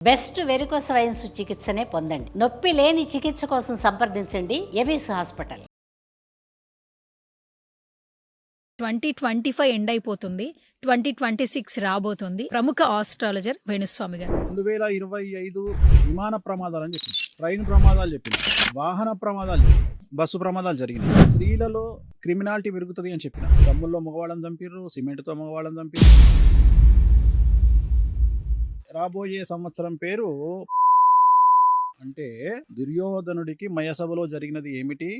Best varicose veins చికిత్సనే పొందండి. నొప్పి లేని చికిత్స కోసం సంప్రదించండి ఎబిస్ హాస్పిటల్. 2025 ఎండ్ అయిపోతుంది, 2026 రాబోతుంది. ప్రముఖ ఆస్ట్రాలజర్ వేణుస్వామి గారు 2025 విమాన ప్రమాదాలు అని చెప్పింది, ట్రైన్ ప్రమాదాలు చెప్పింది, వాహన ప్రమాదాలు చెప్పింది, బస్సు ప్రమాదాలు జరిగినాయి. స్త్రీలలో క్రిమినాలిటీ పెరుగుతుంది అని చెప్పిన. దమ్ముల్లో మగవాళ్ళని చంపిర్రు, సిమెంట్తో మగవాళ్ళని చంపిర్రు. రాబోయే సంవత్సరం పేరు అంటే దుర్యోధనుడికి మయసభలో జరిగినది ఏమిటి?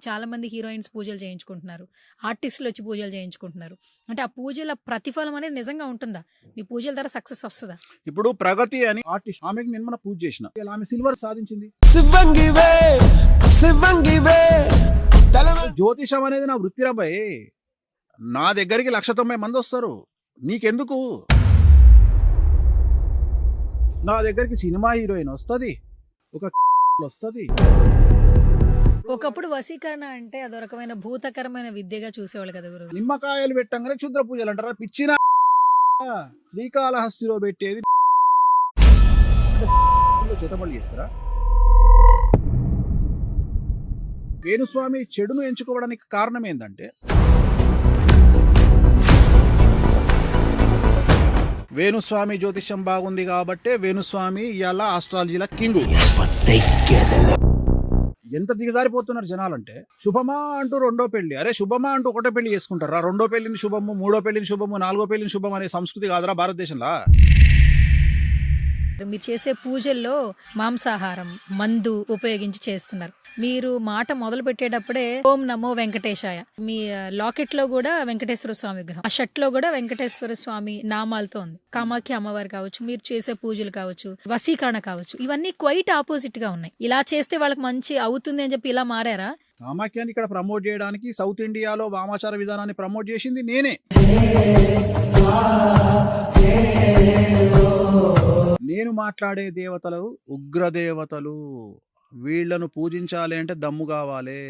చాలా మంది హీరోయిన్స్ పూజలు చేయించుకుంటున్నారు, ఆర్టిస్టులు వచ్చి పూజలు చేయించుకుంటున్నారు. అంటే ఆ పూజల ప్రతిఫలం అనేది నిజంగా ఉంటుందా? మీ పూజల ద్వారా సక్సెస్ వస్తుందా? ఇప్పుడు ప్రగతి అని ఆర్టిస్ట్, ఆమెకి నేను మన పూజ చేసిన, ఆమె సిల్వర్ సాధించింది. జ్యోతిషం అనేది నా వృత్తి రాబాయ్. నా దగ్గరికి 190 మంది వస్తారు, నీకెందుకు? నా దగ్గరికి సినిమా హీరోయిన్ వస్తుంది, ఒక వస్తుంది. ఒకప్పుడు వశీకరణ అంటే అదో రకమైన భూతకరమైన విద్యగా చూసేవాళ్ళు కదా గురువు. నిమ్మకాయలు పెట్టంగానే క్షుద్ర పూజలు అంటారా? పిచ్చిన శ్రీకాళహస్తిలో పెట్టేది చేతబడి చేస్తారా? వేణుస్వామి చెడును ఎంచుకోవడానికి కారణం ఏంటంటే, వేణుస్వామి జ్యోతిష్యం బాగుంది కాబట్టే వేణుస్వామి ఇవాళ ఆస్ట్రాలజీల కింగు. ఎంత దిగజారిపోతున్నారు జనాలంటే, శుభమా అంటూ రెండో పెళ్లి, అరే శుభమా అంటూ ఒకటో పెళ్లి చేసుకుంటారా? రెండో పెళ్లిని శుభము, మూడో పెళ్లిని శుభము, నాలుగో పెళ్లిని శుభం అనే సంస్కృతి కాదురా భారతదేశంలో. మీరు చేసే పూజల్లో మాంసాహారం, మందు ఉపయోగించి చేస్తున్నారు. మీరు మాట మొదలు పెట్టేటప్పుడే ఓం నమో వెంకటేశాయ, మీ లాకెట్ లో కూడా వెంకటేశ్వర స్వామి విగ్రహం, ఆ షర్ట్ లో కూడా వెంకటేశ్వర స్వామి నామాలతో ఉంది. కామాఖ్య అమ్మవారు కావచ్చు, మీరు చేసే పూజలు కావచ్చు, వశీకరణ కావచ్చు, ఇవన్నీ క్వైట్ ఆపోజిట్ గా ఉన్నాయి. ఇలా చేస్తే వాళ్ళకి మంచి అవుతుంది అని చెప్పి ఇలా మారారా? కామాఖ్యాన్ని ఇక్కడ ప్రమోట్ చేయడానికి సౌత్ ఇండియాలో వామాచార విధానాన్ని ప్రమోట్ చేసింది నేనే. నేను మాట్లాడే దేవతలు ఉగ్రదేవతలు, వీళ్లను పూజించాలి అంటే దమ్ము కావాలి.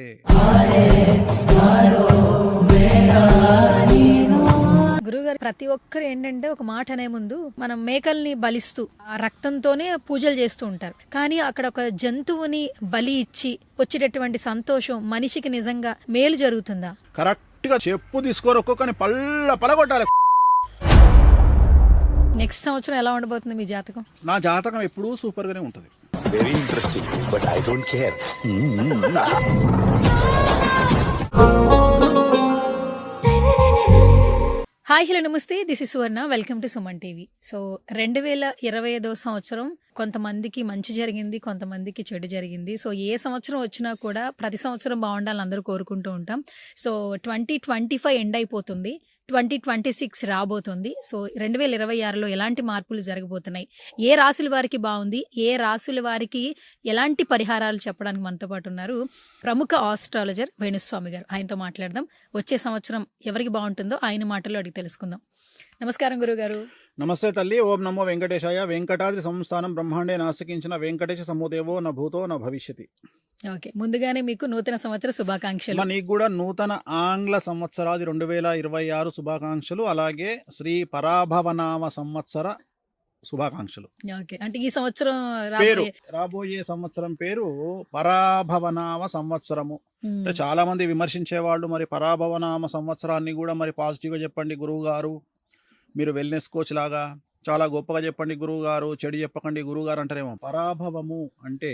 గురుగారు, ప్రతి ఒక్కరు ఏంటంటే ఒక మాట అనే ముందు మనం మేకల్ని బలిస్తూ ఆ రక్తంతోనే పూజలు చేస్తూ ఉంటారు. కానీ అక్కడ ఒక జంతువుని బలి ఇచ్చి వచ్చేటటువంటి సంతోషం మనిషికి నిజంగా మేలు జరుగుతుందా? కరెక్ట్ గా చెప్పు తీసుకొని ఒక్కొక్కని పలగొట్టాలి. నెక్స్ట్ సంవత్సరం ఎలా ఉండబోతుంది మీ జాతకం? నా జాతకం ఎప్పుడూ సూపర్ గానే ఉంటది. Very interesting, but I don't care. Hi, hello, నమస్తే. This is Suvarna. Welcome to Suman TV. So 2025 సంవత్సరం కొంతమందికి మంచి జరిగింది, కొంతమందికి చెడు జరిగింది. సో ఏ సంవత్సరం వచ్చినా కూడా ప్రతి సంవత్సరం బాగుండాలని అందరూ కోరుకుంటూ ఉంటాం. సో 2025 ఎండ్ అయిపోతుంది, 2026 రాబోతుంది. సో 2026లో ఎలాంటి మార్పులు జరగబోతున్నాయి, ఏ రాశుల వారికి బాగుంది, ఏ రాశుల వారికి ఎలాంటి పరిహారాలు చెప్పడానికి మనతో పాటు ఉన్నారు ప్రముఖ ఆస్ట్రాలజర్ వేణుస్వామి గారు. ఆయనతో మాట్లాడదాం. వచ్చే సంవత్సరం ఎవరికి బాగుంటుందో ఆయన మాటల్లో అడిగి తెలుసుకుందాం. నమస్కారం గురుగారు. నమస్తే తల్లి. ఓం నమో వెంకటేశాయ. వెంకటాద్రి సంస్థానం బ్రహ్మాండే నాసికించిన వెంకటేశ సమోదేవో న భూతో న భవిష్యతి. ఓకే, ముందుగానే మీకు నూతన సంవత్సర శుభాకాంక్షలు. నీకు కూడా నూతన ఆంగ్ల సంవత్సరాది 2026 శుభాకాంక్షలు, అలాగే శ్రీ పరాభవనామ సంవత్సర శుభాకాంక్షలు. ఓకే, అంటే ఈ సంవత్సరం పేరు రాబోయే సంవత్సరం పేరు పరాభవనామ సంవత్సరము. అంటే చాలా మంది విమర్శించే వాళ్ళు మరి పరాభవనామ సంవత్సరాన్ని కూడా మరి పాజిటివ్ గా చెప్పండి గురువు గారు, మీరు వెల్నెస్ కోచ్ లాగా చాలా గొప్పగా చెప్పండి గురువు గారు, చెడు చెప్పకండి గురువు గారు అంటారేమో. పరాభవము అంటే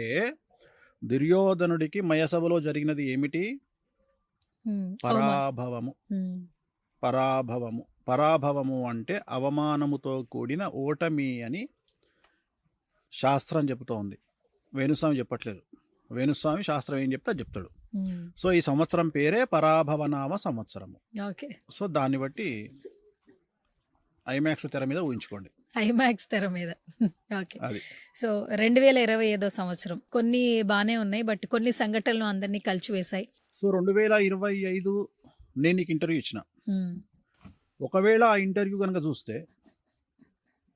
దుర్యోధనుడికి మయసభలో జరిగినది ఏమిటి? పరాభవము. పరాభవము పరాభవము అంటే అవమానముతో కూడిన ఓటమి అని శాస్త్రం చెబుతోంది. వేణుస్వామి చెప్పట్లేదు. వేణుస్వామి శాస్త్రం ఏం చెప్తే చెప్తాడు. సో ఈ సంవత్సరం పేరే పరాభవనామ సంవత్సరము. సో దాన్ని బట్టి ఐమాక్స్ తెర మీద ఊహించుకోండి. ఐమాక్స్ తెర మీద. ఓకే, సో 2025 సంవత్సరం కొన్ని బానే ఉన్నాయి, బట్ కొన్ని సంఘటనలు అందరినీ కలిచివేశాయి. సో 2025 నేను నీకు ఇంటర్వ్యూ ఇచ్చిన. ఒకవేళ ఆ ఇంటర్వ్యూ కనుక చూస్తే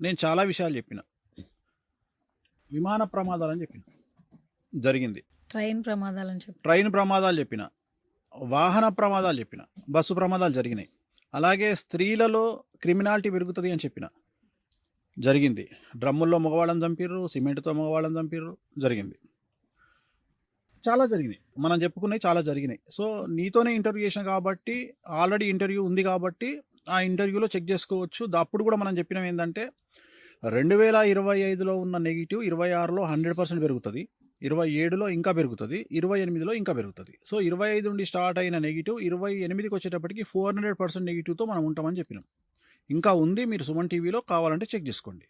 నేను చాలా విషయాలు చెప్పిన. విమాన ప్రమాదాలని చెప్పిన, జరిగింది. ట్రైన్ ప్రమాదాలు చెప్పిన, వాహన ప్రమాదాలు చెప్పిన, బస్సు ప్రమాదాలు జరిగినాయి. అలాగే స్త్రీలలో క్రిమినాలిటీ పెరుగుతుంది అని చెప్పిన, జరిగింది. డ్రమ్ముల్లో మగవాళ్ళని చంపిర్రు, సిమెంట్తో మగవాళ్ళని చంపిర్రు, జరిగింది. చాలా జరిగినాయి, మనం చెప్పుకున్నవి చాలా జరిగినాయి. సో నీతోనే ఇంటర్వ్యూ చేసిన కాబట్టి, ఆల్రెడీ ఇంటర్వ్యూ ఉంది కాబట్టి ఆ ఇంటర్వ్యూలో చెక్ చేసుకోవచ్చు. అప్పుడు కూడా మనం చెప్పినాం ఏంటంటే 2025లో ఉన్న నెగిటివ్ 26లో 100% పెరుగుతుంది, 27లో ఇంకా పెరుగుతుంది, 28లో ఇంకా పెరుగుతుంది. సో 25 నుండి స్టార్ట్ అయిన నెగిటివ్ 28కి వచ్చేటప్పటికి 400% నెగిటివ్తో మనం ఉంటామని చెప్పినాం. ఇంకా ఉంది, మీరు సుమన్ టీవీలో కావాలంటే చెక్ చేసుకోండి.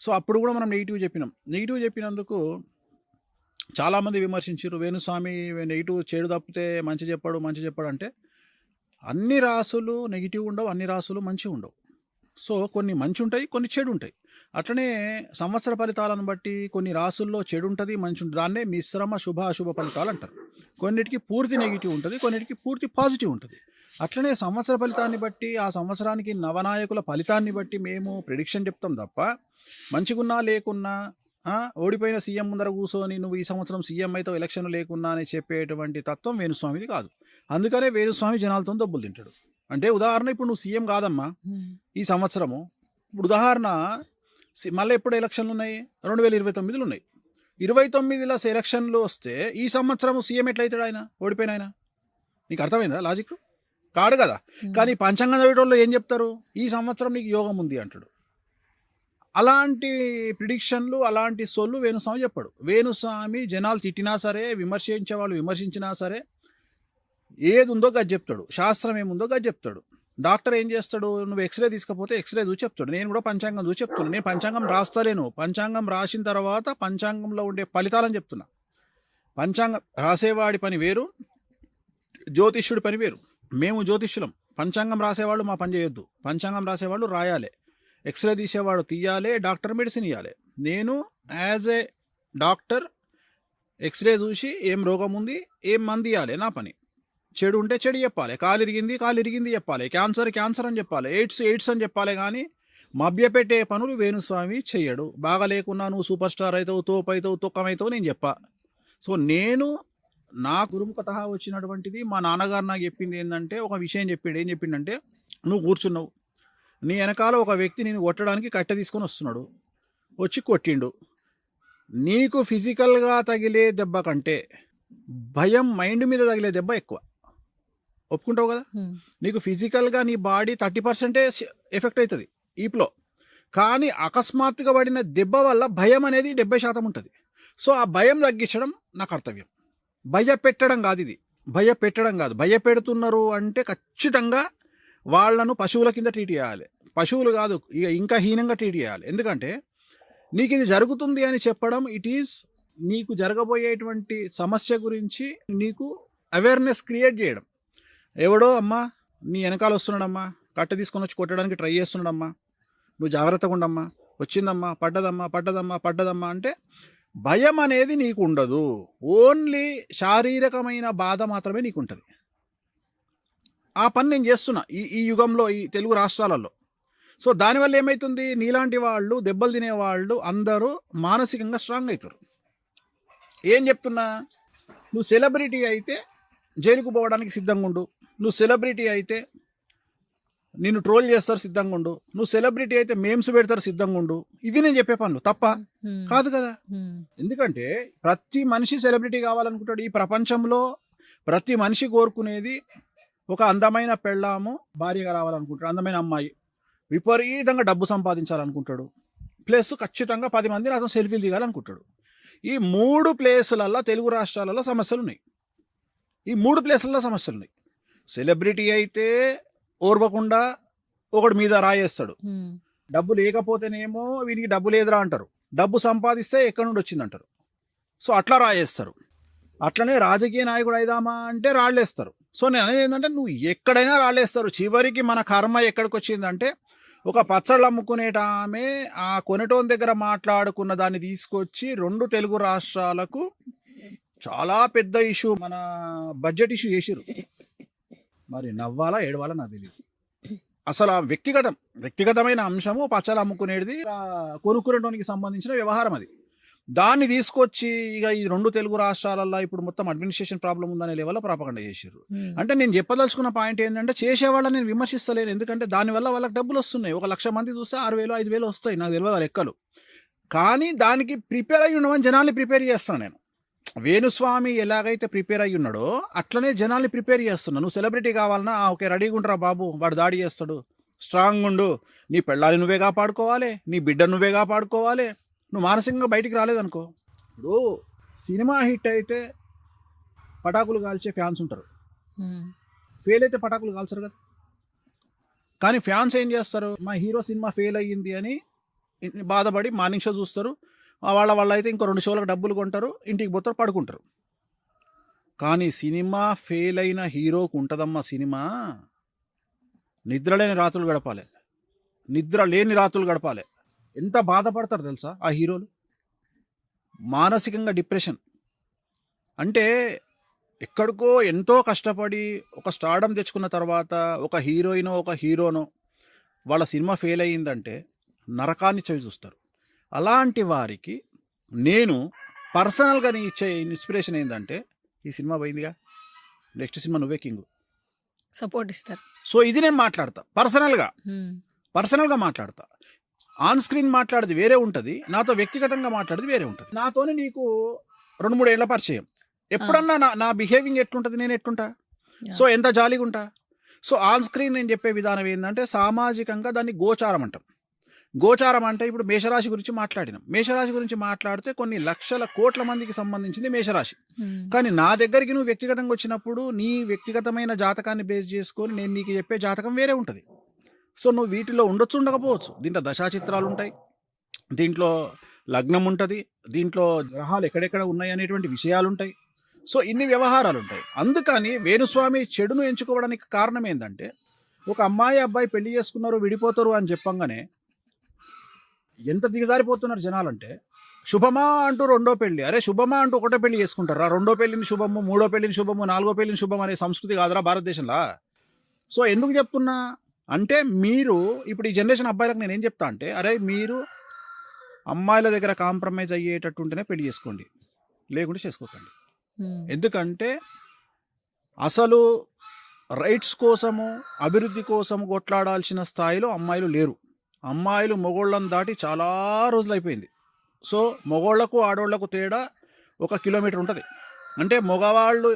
సో అప్పుడు కూడా మనం నెగిటివ్ చెప్పినాం. నెగిటివ్ చెప్పినందుకు చాలామంది విమర్శించారు, వేణుస్వామి నెగిటివ్ చెడు తప్పితే మంచి చెప్పాడు అంటే అన్ని రాసులు నెగిటివ్ ఉండవు, అన్ని రాసులు మంచి ఉండవు. సో కొన్ని మంచి ఉంటాయి, కొన్ని చెడు ఉంటాయి. అట్లనే సంవత్సర ఫలితాలను బట్టి కొన్ని రాసుల్లో చెడు ఉంటుంది, మంచి ఉంటుంది. దాన్నే మిశ్రమ శుభ అశుభ ఫలితాలు అంటారు. కొన్నిటికి పూర్తి నెగిటివ్ ఉంటుంది, కొన్నిటికి పూర్తి పాజిటివ్ ఉంటుంది. అట్లనే సంవత్సర ఫలితాన్ని బట్టి, ఆ సంవత్సరానికి నవనాయకుల ఫలితాన్ని బట్టి మేము ప్రిడిక్షన్ చెప్తాం తప్ప మంచిగున్నా లేకున్నా ఓడిపోయిన సీఎం ముందర కూర్చొని నువ్వు ఈ సంవత్సరం సీఎం అయితే ఎలక్షన్ లేకున్నా అని చెప్పేటువంటి తత్వం వేణుస్వామిది కాదు. అందుకనే వేణుస్వామి జనాలతో దెబ్బలు తింటాడు. అంటే ఉదాహరణ, ఇప్పుడు నువ్వు సీఎం కాదమ్మా ఈ సంవత్సరము, ఇప్పుడు ఉదాహరణ మళ్ళీ ఎప్పుడు ఎలక్షన్లు ఉన్నాయి, 2029లో ఉన్నాయి. 29లో ఎలక్షన్లు వస్తే ఈ సంవత్సరం సీఎం ఎట్లయితాడు ఆయన, ఓడిపోయిన ఆయన? నీకు అర్థమైందా లాజిక్? కాడు కదా. కానీ పంచాంగం చదివేటోళ్ళు ఏం చెప్తారు, ఈ సంవత్సరం నీకు యోగం ఉంది అంటాడు. అలాంటి ప్రిడిక్షన్లు, అలాంటి సొల్లు వేణుస్వామి చెప్పాడు. వేణుస్వామి జనాలు తిట్టినా సరే, విమర్శించే వాళ్ళు విమర్శించినా సరే, ఏది ఉందో గది చెప్తాడు, శాస్త్రం ఏముందో గది చెప్తాడు. డాక్టర్ ఏం చేస్తాడు, నువ్వు ఎక్స్రే తీసుకపోతే ఎక్స్రే చూసి చెప్తాడు. నేను కూడా పంచాంగం చూసి చెప్తున్నాను. నేను పంచాంగం రాస్తలేను, పంచాంగం రాసిన తర్వాత పంచాంగంలో ఉండే ఫలితాలని చెప్తున్నా. పంచాంగం రాసేవాడి పని వేరు, జ్యోతిష్యుడి పని వేరు. మేము జ్యోతిష్యులం, పంచాంగం రాసేవాళ్ళు మా పని చేయొద్దు. పంచాంగం రాసేవాళ్ళు రాయాలి, ఎక్స్రే తీసేవాడు తీయాలి, డాక్టర్ మెడిసిన్ ఇవ్వాలి. నేను యాజ్ ఏ డాక్టర్ ఎక్స్రే చూసి ఏం రోగం ఉంది, ఏం మంది ఇవ్వాలి, నా పని. చెడు ఉంటే చెడు చెప్పాలి, కాలు ఇరిగింది చెప్పాలి, క్యాన్సర్ అని చెప్పాలి, ఎయిడ్స్ అని చెప్పాలి. కానీ మభ్యపెట్టే పనులు వేణుస్వామి చెయ్యడు. బాగా లేకున్నా నువ్వు సూపర్ స్టార్ అవుతావు, తోపు అవుతావు, తొక్కమవుతావు నేను చెప్పా. సో నేను నా గురుముఖత వచ్చినటువంటిది, మా నాన్నగారు నాకు చెప్పింది ఏంటంటే, ఒక విషయం చెప్పాడు. ఏం చెప్పిండంటే, నువ్వు కూర్చున్నావు, నీ వెనకాల ఒక వ్యక్తి నేను కొట్టడానికి కట్టె తీసుకొని వస్తున్నాడు, వచ్చి కొట్టిండు. నీకు ఫిజికల్గా తగిలే దెబ్బ కంటే భయం మైండ్ మీద తగిలే దెబ్బ ఎక్కువ. ఒప్పుకుంటావు కదా. నీకు ఫిజికల్గా నీ బాడీ 30% ఎఫెక్ట్ అవుతుంది ఈప్లో, కానీ అకస్మాత్తుగా పడిన దెబ్బ వల్ల భయం అనేది 70% ఉంటుంది. సో ఆ భయం తగ్గించడం నా కర్తవ్యం. భయపెట్టడం కాదు ఇది, భయపెట్టడం కాదు. భయపెడుతున్నారు అంటే ఖచ్చితంగా వాళ్లను పశువుల కింద ట్రీట్ చేయాలి. పశువులు కాదు, ఇక ఇంకా హీనంగా ట్రీట్ చేయాలి. ఎందుకంటే నీకు ఇది జరుగుతుంది అని చెప్పడం, ఇట్ ఈజ్ నీకు జరగబోయేటువంటి సమస్య గురించి నీకు అవేర్నెస్ క్రియేట్ చేయడం. ఎవడో అమ్మా నీ వెనకాల వస్తున్నాడమ్మా, కట్టె తీసుకొని వచ్చి కొట్టడానికి ట్రై చేస్తున్నాడమ్మా, నువ్వు జాగ్రత్తగా ఉండమ్మా, వచ్చిందమ్మా, పడ్డదమ్మా అంటే భయం అనేది నీకు ఉండదు. ఓన్లీ శారీరకమైన బాధ మాత్రమే నీకు ఉంటుంది. ఆ పని నేను చేస్తున్నా ఈ యుగంలో, ఈ తెలుగు రాష్ట్రాలలో. సో దానివల్ల ఏమవుతుంది, నీలాంటి వాళ్ళు, దెబ్బలు తినేవాళ్ళు అందరూ మానసికంగా స్ట్రాంగ్ అవుతారు. ఏం చెప్తున్నా, నువ్వు సెలబ్రిటీ అయితే జైలుకు పోవడానికి సిద్ధంగా ఉండు, నువ్వు సెలబ్రిటీ అయితే నిన్ను ట్రోల్ చేస్తారు సిద్ధంగా ఉండు, నువ్వు సెలబ్రిటీ అయితే మేమ్స్ పెడతారు సిద్ధంగా ఉండు. ఇవి నేను చెప్పే పనులు తప్ప కాదు కదా. ఎందుకంటే ప్రతి మనిషి సెలబ్రిటీ కావాలనుకుంటాడు. ఈ ప్రపంచంలో ప్రతి మనిషి కోరుకునేది ఒక అందమైన పెళ్ళాము భార్యగా రావాలనుకుంటాడు, అందమైన అమ్మాయి, విపరీతంగా డబ్బు సంపాదించాలనుకుంటాడు, ప్లస్ ఖచ్చితంగా 10 మంది నాతో సెల్ఫీలు దిగాలనుకుంటాడు. ఈ 3 ప్లేసులలో తెలుగు రాష్ట్రాలలో సమస్యలు ఉన్నాయి. ఈ 3 ప్లేసులలో సమస్యలు ఉన్నాయి. సెలబ్రిటీ అయితే ఓర్వకుండా ఒకటి మీద రాయేస్తాడు, డబ్బు లేకపోతేనేమో వీనికి డబ్బు లేదురా అంటారు, డబ్బు సంపాదిస్తే ఎక్కడి నుండి వచ్చిందంటారు. సో అట్లా రాయేస్తారు. అట్లనే రాజకీయ నాయకుడు అయిదామా అంటే రాళ్ళేస్తారు. సో నేను అనేది ఏంటంటే, నువ్వు ఎక్కడైనా రాళ్ళేస్తారు. చివరికి మన కర్మ ఎక్కడికి వచ్చిందంటే, ఒక పచ్చళ్ళు అమ్ముకునేట ఆమె ఆ కొనేటోన్ దగ్గర మాట్లాడుకున్న దాన్ని తీసుకొచ్చి 2 తెలుగు రాష్ట్రాలకు చాలా పెద్ద ఇష్యూ, మన బడ్జెట్ ఇష్యూ చేసిరు. మరి నవ్వాలా ఏడవాలా నాకు తెలియదు. అసలు ఆ వ్యక్తిగతమైన అంశము పచ్చళ్ళు అమ్ముకునేది కొనుక్కునేటోనికి సంబంధించిన వ్యవహారం అది. దాన్ని తీసుకొచ్చి ఇక ఈ 2 తెలుగు రాష్ట్రాలలో ఇప్పుడు మొత్తం అడ్మినిస్ట్రేషన్ ప్రాబ్లం ఉందనే లెవెల్లో ప్రాపగండ చేశారు. అంటే నేను చెప్పదలుచుకున్న పాయింట్ ఏంటంటే చేసేవాళ్ళని నేను విమర్శిస్తలేను, ఎందుకంటే దానివల్ల వాళ్ళకి డబ్బులు వస్తున్నాయి. 1,00,000 మంది చూస్తే 6,000 5,000 వస్తాయి, నాకు తెలియదు ఆ లెక్కలు. కానీ దానికి ప్రిపేర్ అయ్యి ఉండమని జనాల్ని ప్రిపేర్ చేస్తాను నేను. వేణుస్వామి ఎలాగైతే ప్రిపేర్ అయ్యి ఉన్నాడో అట్లనే జనాల్ని ప్రిపేర్ చేస్తున్నా. నువ్వు సెలబ్రిటీ కావాలన్నా ఓకే రెడీగా ఉంటారా బాబు, వాడు దాడి చేస్తాడు, స్ట్రాంగ్ ఉండు, నీ పెళ్ళాలి నువ్వే కాపాడుకోవాలి, నీ బిడ్డ నువ్వే కాపాడుకోవాలి, నువ్వు మానసికంగా బయటికి రాలేదనుకో. ఇప్పుడు సినిమా హిట్ అయితే పటాకులు కాల్చే ఫ్యాన్స్ ఉంటారు, ఫెయిల్ అయితే పటాకులు కాల్చరు కదా. కానీ ఫ్యాన్స్ ఏం చేస్తారు, మా హీరో సినిమా ఫెయిల్ అయ్యింది అని బాధపడి మార్నింగ్ షో చూస్తారు, వాళ్ళ అయితే ఇంకో 2 షోలకు డబ్బులు కొంటారు, ఇంటికి పోతారు, పడుకుంటారు. కానీ సినిమా ఫెయిల్ అయిన హీరోకు ఉంటుందమ్మా సినిమా, నిద్ర లేని రాత్రులు గడపాలి, నిద్ర లేని రాత్రులు గడపాలి. ఎంత బాధపడతారు తెలుసా ఆ హీరోలు, మానసికంగా డిప్రెషన్. అంటే ఎక్కడికో ఎంతో కష్టపడి ఒక స్టార్డమ్ తెచ్చుకున్న తర్వాత ఒక హీరోయినో ఒక హీరోనో వాళ్ళ సినిమా ఫెయిల్ అయ్యిందంటే నరకాన్ని చవి చూస్తారు. అలాంటి వారికి నేను పర్సనల్గా నీ ఇచ్చే ఇన్స్పిరేషన్ ఏంటంటే, ఈ సినిమా పోయిందిగా, నెక్స్ట్ సినిమా నువ్వే కింగ్, సపోర్ట్ ఇస్తారు. సో ఇది నేను మాట్లాడతా పర్సనల్గా మాట్లాడతా. ఆన్ స్క్రీన్ మాట్లాడేది వేరే ఉంటుంది, నాతో వ్యక్తిగతంగా మాట్లాడేది వేరే ఉంటుంది. నాతోనే నీకు 2-3 ఏళ్ల పరిచయం, ఎప్పుడన్నా నా బిహేవింగ్ ఎట్లుంటుంది, నేను ఎట్లుంటా, సో ఎంత జాలీగా ఉంటా. సో ఆన్ స్క్రీన్ నేను చెప్పే విధానం ఏంటంటే సామాజికంగా దాన్ని గోచారం అంటాం. గోచారం అంటే ఇప్పుడు మేషరాశి గురించి మాట్లాడినాం. మేషరాశి గురించి మాట్లాడితే కొన్ని లక్షల కోట్ల మందికి సంబంధించింది మేషరాశి. కానీ నా దగ్గరికి నువ్వు వ్యక్తిగతంగా వచ్చినప్పుడు నీ వ్యక్తిగతమైన జాతకాన్ని బేస్ చేసుకొని నేను నీకు చెప్పే జాతకం వేరే ఉంటుంది. సో నువ్వు వీటిలో ఉండొచ్చు, ఉండకపోవచ్చు. దీంట్లో దశాచిత్రాలు ఉంటాయి, దీంట్లో లగ్నం ఉంటుంది, దీంట్లో గ్రహాలు ఎక్కడెక్కడ ఉన్నాయి అనేటువంటి విషయాలు ఉంటాయి. సో ఇన్ని వ్యవహారాలు ఉంటాయి. అందుకని వేణుస్వామి చెడును ఎంచుకోవడానికి కారణం ఏంటంటే, ఒక అమ్మాయి అబ్బాయి పెళ్లి చేసుకున్నారు విడిపోతారు అని చెప్పంగానే ఎంత దిగజారిపోతున్నారు జనాలంటే, శుభమా అంటూ 2వ పెళ్లి, అరే శుభమా అంటూ 1వ పెళ్లి చేసుకుంటారా, 2వ పెళ్లిని శుభము, 3వ పెళ్లిని శుభము, 4వ పెళ్లిని శుభం అనే సంస్కృతి కాదురా భారతదేశంలో. సో ఎందుకు చెప్తున్నా అంటే, మీరు ఇప్పుడు ఈ జనరేషన్ అబ్బాయిలకు నేను ఏం చెప్తా అంటే, అరే మీరు అమ్మాయిల దగ్గర కాంప్రమైజ్ అయ్యేటట్టు ఉంటేనే పెళ్లి చేసుకోండి, లేకుంటే చేసుకోకండి. ఎందుకంటే అసలు రైట్స్ కోసము అభివృద్ధి కోసము కొట్లాడాల్సిన స్థాయిలో అమ్మాయిలు లేరు. అమ్మాయిలు మొగోళ్ళని దాటి చాలా రోజులు అయిపోయింది. సో మొగోళ్లకు ఆడోళ్లకు తేడా 1 కిలోమీటర్ ఉంటుంది. అంటే మగవాళ్ళు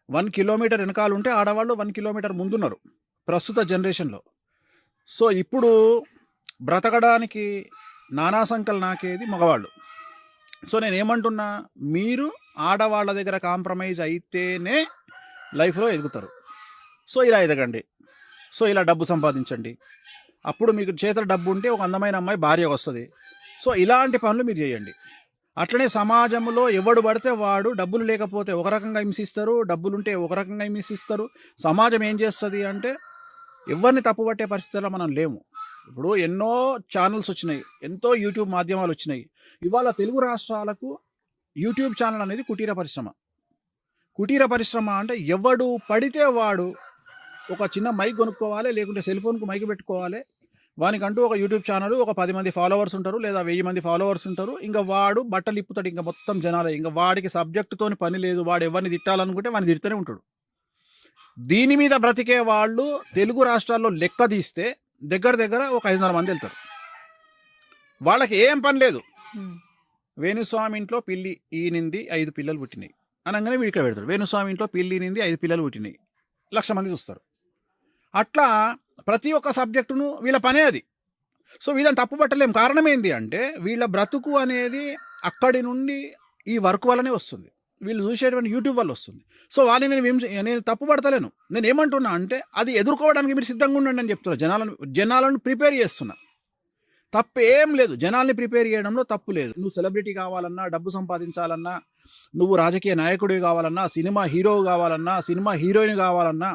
1 కిలోమీటర్ వెనకాల ఉంటే ఆడవాళ్ళు 1 కిలోమీటర్ ముందున్నారు ప్రస్తుత జనరేషన్లో. సో ఇప్పుడు బ్రతకడానికి నానా సంకలు నాకేది మగవాళ్ళు. సో నేను ఏమంటున్నా, మీరు ఆడవాళ్ళ దగ్గర కాంప్రమైజ్ అయితేనే లైఫ్లో ఎదుగుతారు. సో ఇలా ఎదగండి, సో ఇలా డబ్బు సంపాదించండి, అప్పుడు మీకు చేతుల డబ్బు ఉంటే ఒక అందమైన అమ్మాయి భార్య వస్తుంది. సో ఇలాంటి పనులు మీరు చేయండి. అట్లనే సమాజంలో ఎవడు పడితే వాడు డబ్బులు లేకపోతే ఒక రకంగా హింసిస్తారు, డబ్బులుంటే ఒక రకంగా హింసిస్తారు. సమాజం ఏం చేస్తుంది అంటే ఎవరిని తప్పుపట్టే పరిస్థితుల్లో మనం లేము. ఇప్పుడు ఎన్నో ఛానల్స్ వచ్చినాయి, ఎంతో యూట్యూబ్ మాధ్యమాలు వచ్చినాయి. ఇవాళ తెలుగు రాష్ట్రాలకు యూట్యూబ్ ఛానల్ అనేది కుటీర పరిశ్రమ. కుటీర పరిశ్రమ అంటే ఎవడు పడితే వాడు ఒక చిన్న మైక్ కొనుక్కోవాలి, లేకుంటే సెల్ ఫోన్కు మైక్ పెట్టుకోవాలి, వానికంటూ ఒక యూట్యూబ్ ఛానల్, ఒక 10 మంది ఫాలోవర్స్ ఉంటారు, లేదా 1000 మంది ఫాలోవర్స్ ఉంటారు. ఇంకా వాడు బట్టలు ఇప్పుతాడు, ఇంకా మొత్తం జనాలే, ఇంకా వాడికి సబ్జెక్టుతోని పని లేదు. వాడు ఎవరిని తిట్టాలనుకుంటే వాడిని తిడుతూనే ఉంటాడు. దీని మీద బ్రతికే వాళ్ళు తెలుగు రాష్ట్రాల్లో లెక్క తీస్తే దగ్గర ఒక 500 మంది వెళ్తారు. వాళ్ళకి ఏం పని లేదు. వేణుస్వామి ఇంట్లో పిల్లి ఈనింది 5 పిల్లలు పుట్టినాయి అనగానే వీడు ఇక్కడ పెడతాడు, వేణుస్వామి ఇంట్లో పిల్లి ఈనింది 5 పిల్లలు పుట్టినాయి, 1,00,000 మంది చూస్తారు. అట్లా ప్రతి ఒక్క సబ్జెక్టును వీళ్ళ పనే అది. సో వీళ్ళని తప్పు పట్టలేం. కారణం ఏంటి అంటే వీళ్ళ బ్రతుకు అనేది అక్కడి నుండి ఈ వర్క్ వల్లనే వస్తుంది, వీళ్ళు చూసేటువంటి యూట్యూబ్ వల్ల వస్తుంది. సో వాళ్ళని నేను తప్పు పడతలేను. నేను ఏమంటున్నా అంటే అది ఎదుర్కోవడానికి మీరు సిద్ధంగా ఉండండి అని చెప్తున్నా. జనాలను ప్రిపేర్ చేస్తున్నా. తప్పు ఏం లేదు, జనాల్ని ప్రిపేర్ చేయడంలో తప్పు లేదు. నువ్వు సెలబ్రిటీ కావాలన్నా, డబ్బు సంపాదించాలన్నా, నువ్వు రాజకీయ నాయకుడివి కావాలన్నా, సినిమా హీరో కావాలన్నా, సినిమా హీరోయిన్ కావాలన్నా,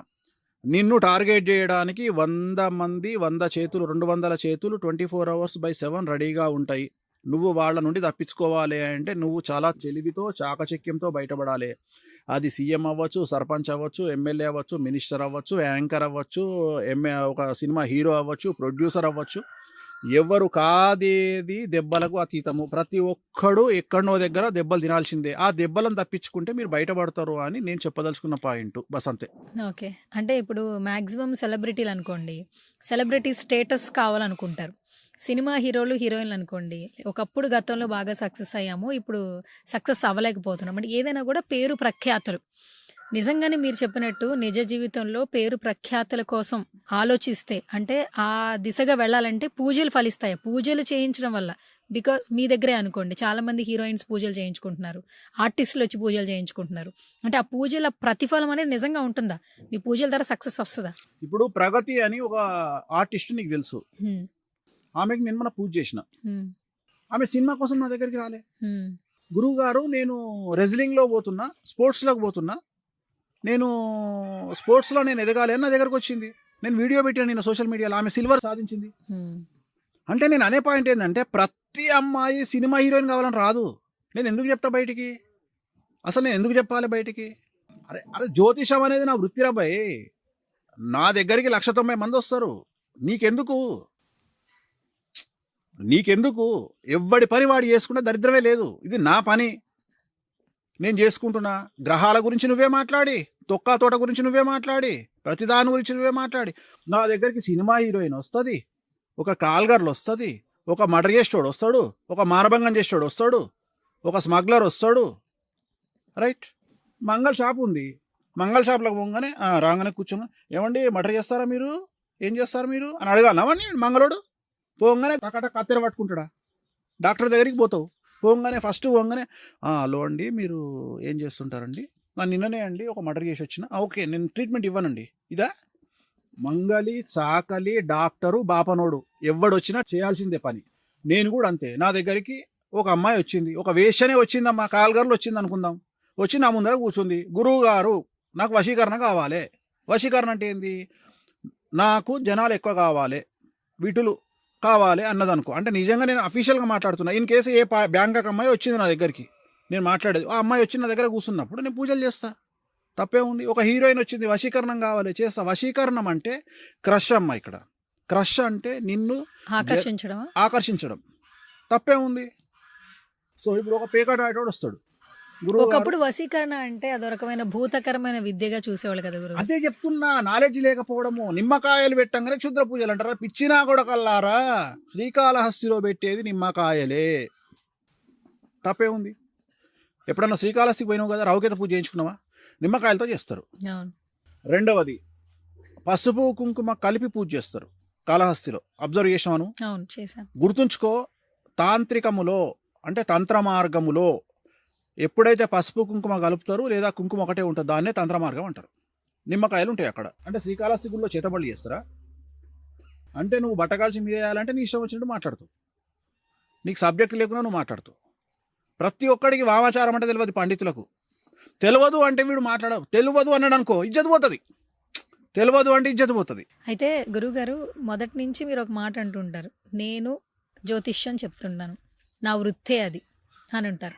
నిన్ను టార్గెట్ చేయడానికి 100 మంది 100 చేతులు 200 చేతులు 24 hours/7 రెడీగా ఉంటాయి. నువ్వు వాళ్ళ నుండి తప్పించుకోవాలి అంటే నువ్వు చాలా తెలివితో చాకచక్యంతో బయటపడాలి. అది సీఎం అవ్వచ్చు, సర్పంచ్ అవ్వచ్చు, ఎమ్మెల్యే అవ్వచ్చు, మినిస్టర్ అవ్వచ్చు, యాంకర్ అవ్వచ్చు, ఒక సినిమా హీరో అవ్వచ్చు, ప్రొడ్యూసర్ అవ్వచ్చు, ఎవరు కాదేది దెబ్బలకు అతీతము. ప్రతి ఒక్కడు ఎక్కడనో దగ్గర దెబ్బలు తినాల్సిందే. ఆ దెబ్బలను తప్పించుకుంటే మీరు బయటపడతారు అని నేను చెప్పదలుచుకున్న పాయింట్. బస్ అంతే. ఓకే. అంటే ఇప్పుడు మ్యాక్సిమం సెలబ్రిటీలు అనుకోండి, సెలబ్రిటీ స్టేటస్ కావాలనుకుంటారు. సినిమా హీరోలు, హీరోయిన్లు అనుకోండి, ఒకప్పుడు గతంలో బాగా సక్సెస్ అయ్యాము, ఇప్పుడు సక్సెస్ అవ్వలేకపోతున్నాం. అంటే ఏదైనా కూడా పేరు ప్రఖ్యాతులు. నిజంగానే మీరు చెప్పినట్టు నిజ జీవితంలో పేరు ప్రఖ్యాతుల కోసం ఆలోచిస్తే, అంటే ఆ దిశగా వెళ్ళాలంటే పూజలు ఫలిస్తాయి. పూజలు చేయించడం వల్ల, బికాస్ మీ దగ్గరే అనుకోండి, చాలా మంది హీరోయిన్స్ పూజలు చేయించుకుంటున్నారు, ఆర్టిస్టులు వచ్చి పూజలు చేయించుకుంటున్నారు. అంటే ఆ పూజల ప్రతిఫలం అనేది నిజంగా ఉంటుందా? మీ పూజల ద్వారా సక్సెస్ వస్తుందా? ఇప్పుడు ప్రగతి అని ఒక ఆర్టిస్ట్ నీకు తెలుసు. హ్మ్. ఆమెకి నేను మన పూజ చేసిన. హ్మ్. ఆమె సినిమా కోసం నా దగ్గరికి రాలే. హ్మ్. గురువు గారు నేను రెజ్లింగ్లో పోతున్నా, స్పోర్ట్స్లోకి పోతున్నా, నేను స్పోర్ట్స్లో నేను ఎదగాలి అని నా దగ్గరకు వచ్చింది. నేను వీడియో పెట్టాను నేను సోషల్ మీడియాలో. ఆమె సిల్వర్ సాధించింది. హ్మ్. అంటే నేను అనే పాయింట్ ఏంటంటే ప్రతి అమ్మాయి సినిమా హీరోయిన్ కావాలని రాదు. నేను ఎందుకు చెప్తా బయటికి? అసలు నేను ఎందుకు చెప్పాలి బయటికి? అరే అరే జ్యోతిషం అనేది నా వృత్తిరా భయ్. నా దగ్గరికి 190 మంది వస్తారు. నీకెందుకు? ఎవ్వడి పని వాడు చేసుకుంటే దరిద్రమే లేదు. ఇది నా పని, నేను చేసుకుంటున్నా. గ్రహాల గురించి నువ్వే మాట్లాడి, తొక్కా తోట గురించి నువ్వే మాట్లాడి, ప్రతిదాని గురించి నువ్వే మాట్లాడి, నా దగ్గరికి సినిమా హీరోయిన్ వస్తుంది, ఒక కాల్గర్లు వస్తుంది, ఒక మర్డర్ చేసేవాడు వస్తాడు, ఒక మానభంగం చేసేవాడు వస్తాడు, ఒక స్మగ్లర్ వస్తాడు. రైట్. మంగళ షాప్ ఉంది. మంగళ షాప్లోకి పోగానే రాగానే కూర్చోగా, ఏమండి మర్డర్ చేస్తారా మీరు? ఏం చేస్తారు మీరు అని అడగాలవని మంగళోడు. పోగానే టకట కత్తెర పట్టుకుంటాడా? డాక్టర్ దగ్గరికి పోతావు. పోగానే ఫస్ట్ పోగానే హలో అండి, మీరు ఏం చేస్తుంటారండి? నిన్ననే అండి ఒక మర్డర్ చేసి వచ్చిన. ఓకే, నేను ట్రీట్మెంట్ ఇవ్వనండి. ఇదా మంగలి, చాకలి, డాక్టరు, బాపనోడు ఎవడొచ్చినా చేయాల్సిందే పని. నేను కూడా అంతే. నా దగ్గరికి ఒక అమ్మాయి వచ్చింది, ఒక వేషనే వచ్చిందమ్మా, కాల్గర్లు వచ్చింది అనుకుందాం. వచ్చి నా ముందర కూర్చుంది. గురువు గారు నాకు వశీకరణ కావాలి. వశీకరణ అంటే ఏంది? నాకు జనాలు ఎక్కువ కావాలి, వీటులు కావాలి అన్నదనుకో. అంటే నిజంగా నేను అఫీషియల్గా మాట్లాడుతున్నా. ఇన్ కేసు ఏ బ్యాంకాక్ అమ్మాయి వచ్చింది నా దగ్గరికి, నేను మాట్లాడేది, ఆ అమ్మాయి వచ్చి నా దగ్గర కూర్చున్నప్పుడు నేను పూజలు చేస్తా. తప్పే ఉంది? ఒక హీరోయిన్ వచ్చింది, వశీకరణం కావాలి, చేస్తా. వశీకరణం అంటే క్రష్ అమ్మ. ఇక్కడ క్రష్ అంటే నిన్ను ఆకర్షించడం. తప్పే ఉంది? సో ఇప్పుడు ఒక పేకాట ఆటోడు వస్తాడు, ఒకప్పుడు వశీకరణ అంటే అదో రకమైన భూతకరమైన విద్యగా చూసేవాళ్ళు కదా గురువు. అదే చెప్తున్నా, నాలెడ్జ్ లేకపోవడము. నిమ్మకాయలు పెట్టంగానే క్షుద్ర పూజలు అంటారా? పిచ్చినా కూడా కల్లారా, శ్రీకాళహస్తిలో పెట్టేది నిమ్మకాయలే. తప్పే ఉంది? ఎప్పుడన్నా శ్రీకాళహస్తికి పోయినావు కదా, రావుకేత పూజ చేయించుకున్నావా? నిమ్మకాయలతో చేస్తారు. రెండవది, పసుపు కుంకుమ కలిపి పూజ చేస్తారు కాళహస్తిలో. అబ్జర్వ్ చేసాను, గుర్తుంచుకో. తాంత్రికములో అంటే తంత్ర మార్గములో ఎప్పుడైతే పసుపు కుంకుమ కలుపుతారు, లేదా కుంకుమ ఒకటే ఉంటుంది, దాన్నే తంత్ర మార్గం అంటారు. నిమ్మకాయలు ఉంటాయి అక్కడ. అంటే శ్రీకాళహస్తి గుడిలో చేతబడులు చేస్తారా? అంటే నువ్వు బట్టకాల్చి మీద వేయాలంటే నీ ఇష్టం వచ్చినట్టు మాట్లాడుతావు, నీకు సబ్జెక్ట్ లేకుండా నువ్వు మాట్లాడుతావు. ప్రతి ఒక్కడికి వామాచారం అంటే తెలియదు. పండితులకు తెలియదు అంటే వీడు తెలియదు అన్నాడు అనుకో, ఇజ్జత్ పోతుంది. తెలియదు అంటే ఇజ్జత్ పోతుంది. అయితే గురువుగారు, మొదటి నుంచి మీరు ఒక మాట అంటుంటారు, నేను జ్యోతిష్యం చెప్తుంటాను, నా వృత్తే అది అని ఉంటారు.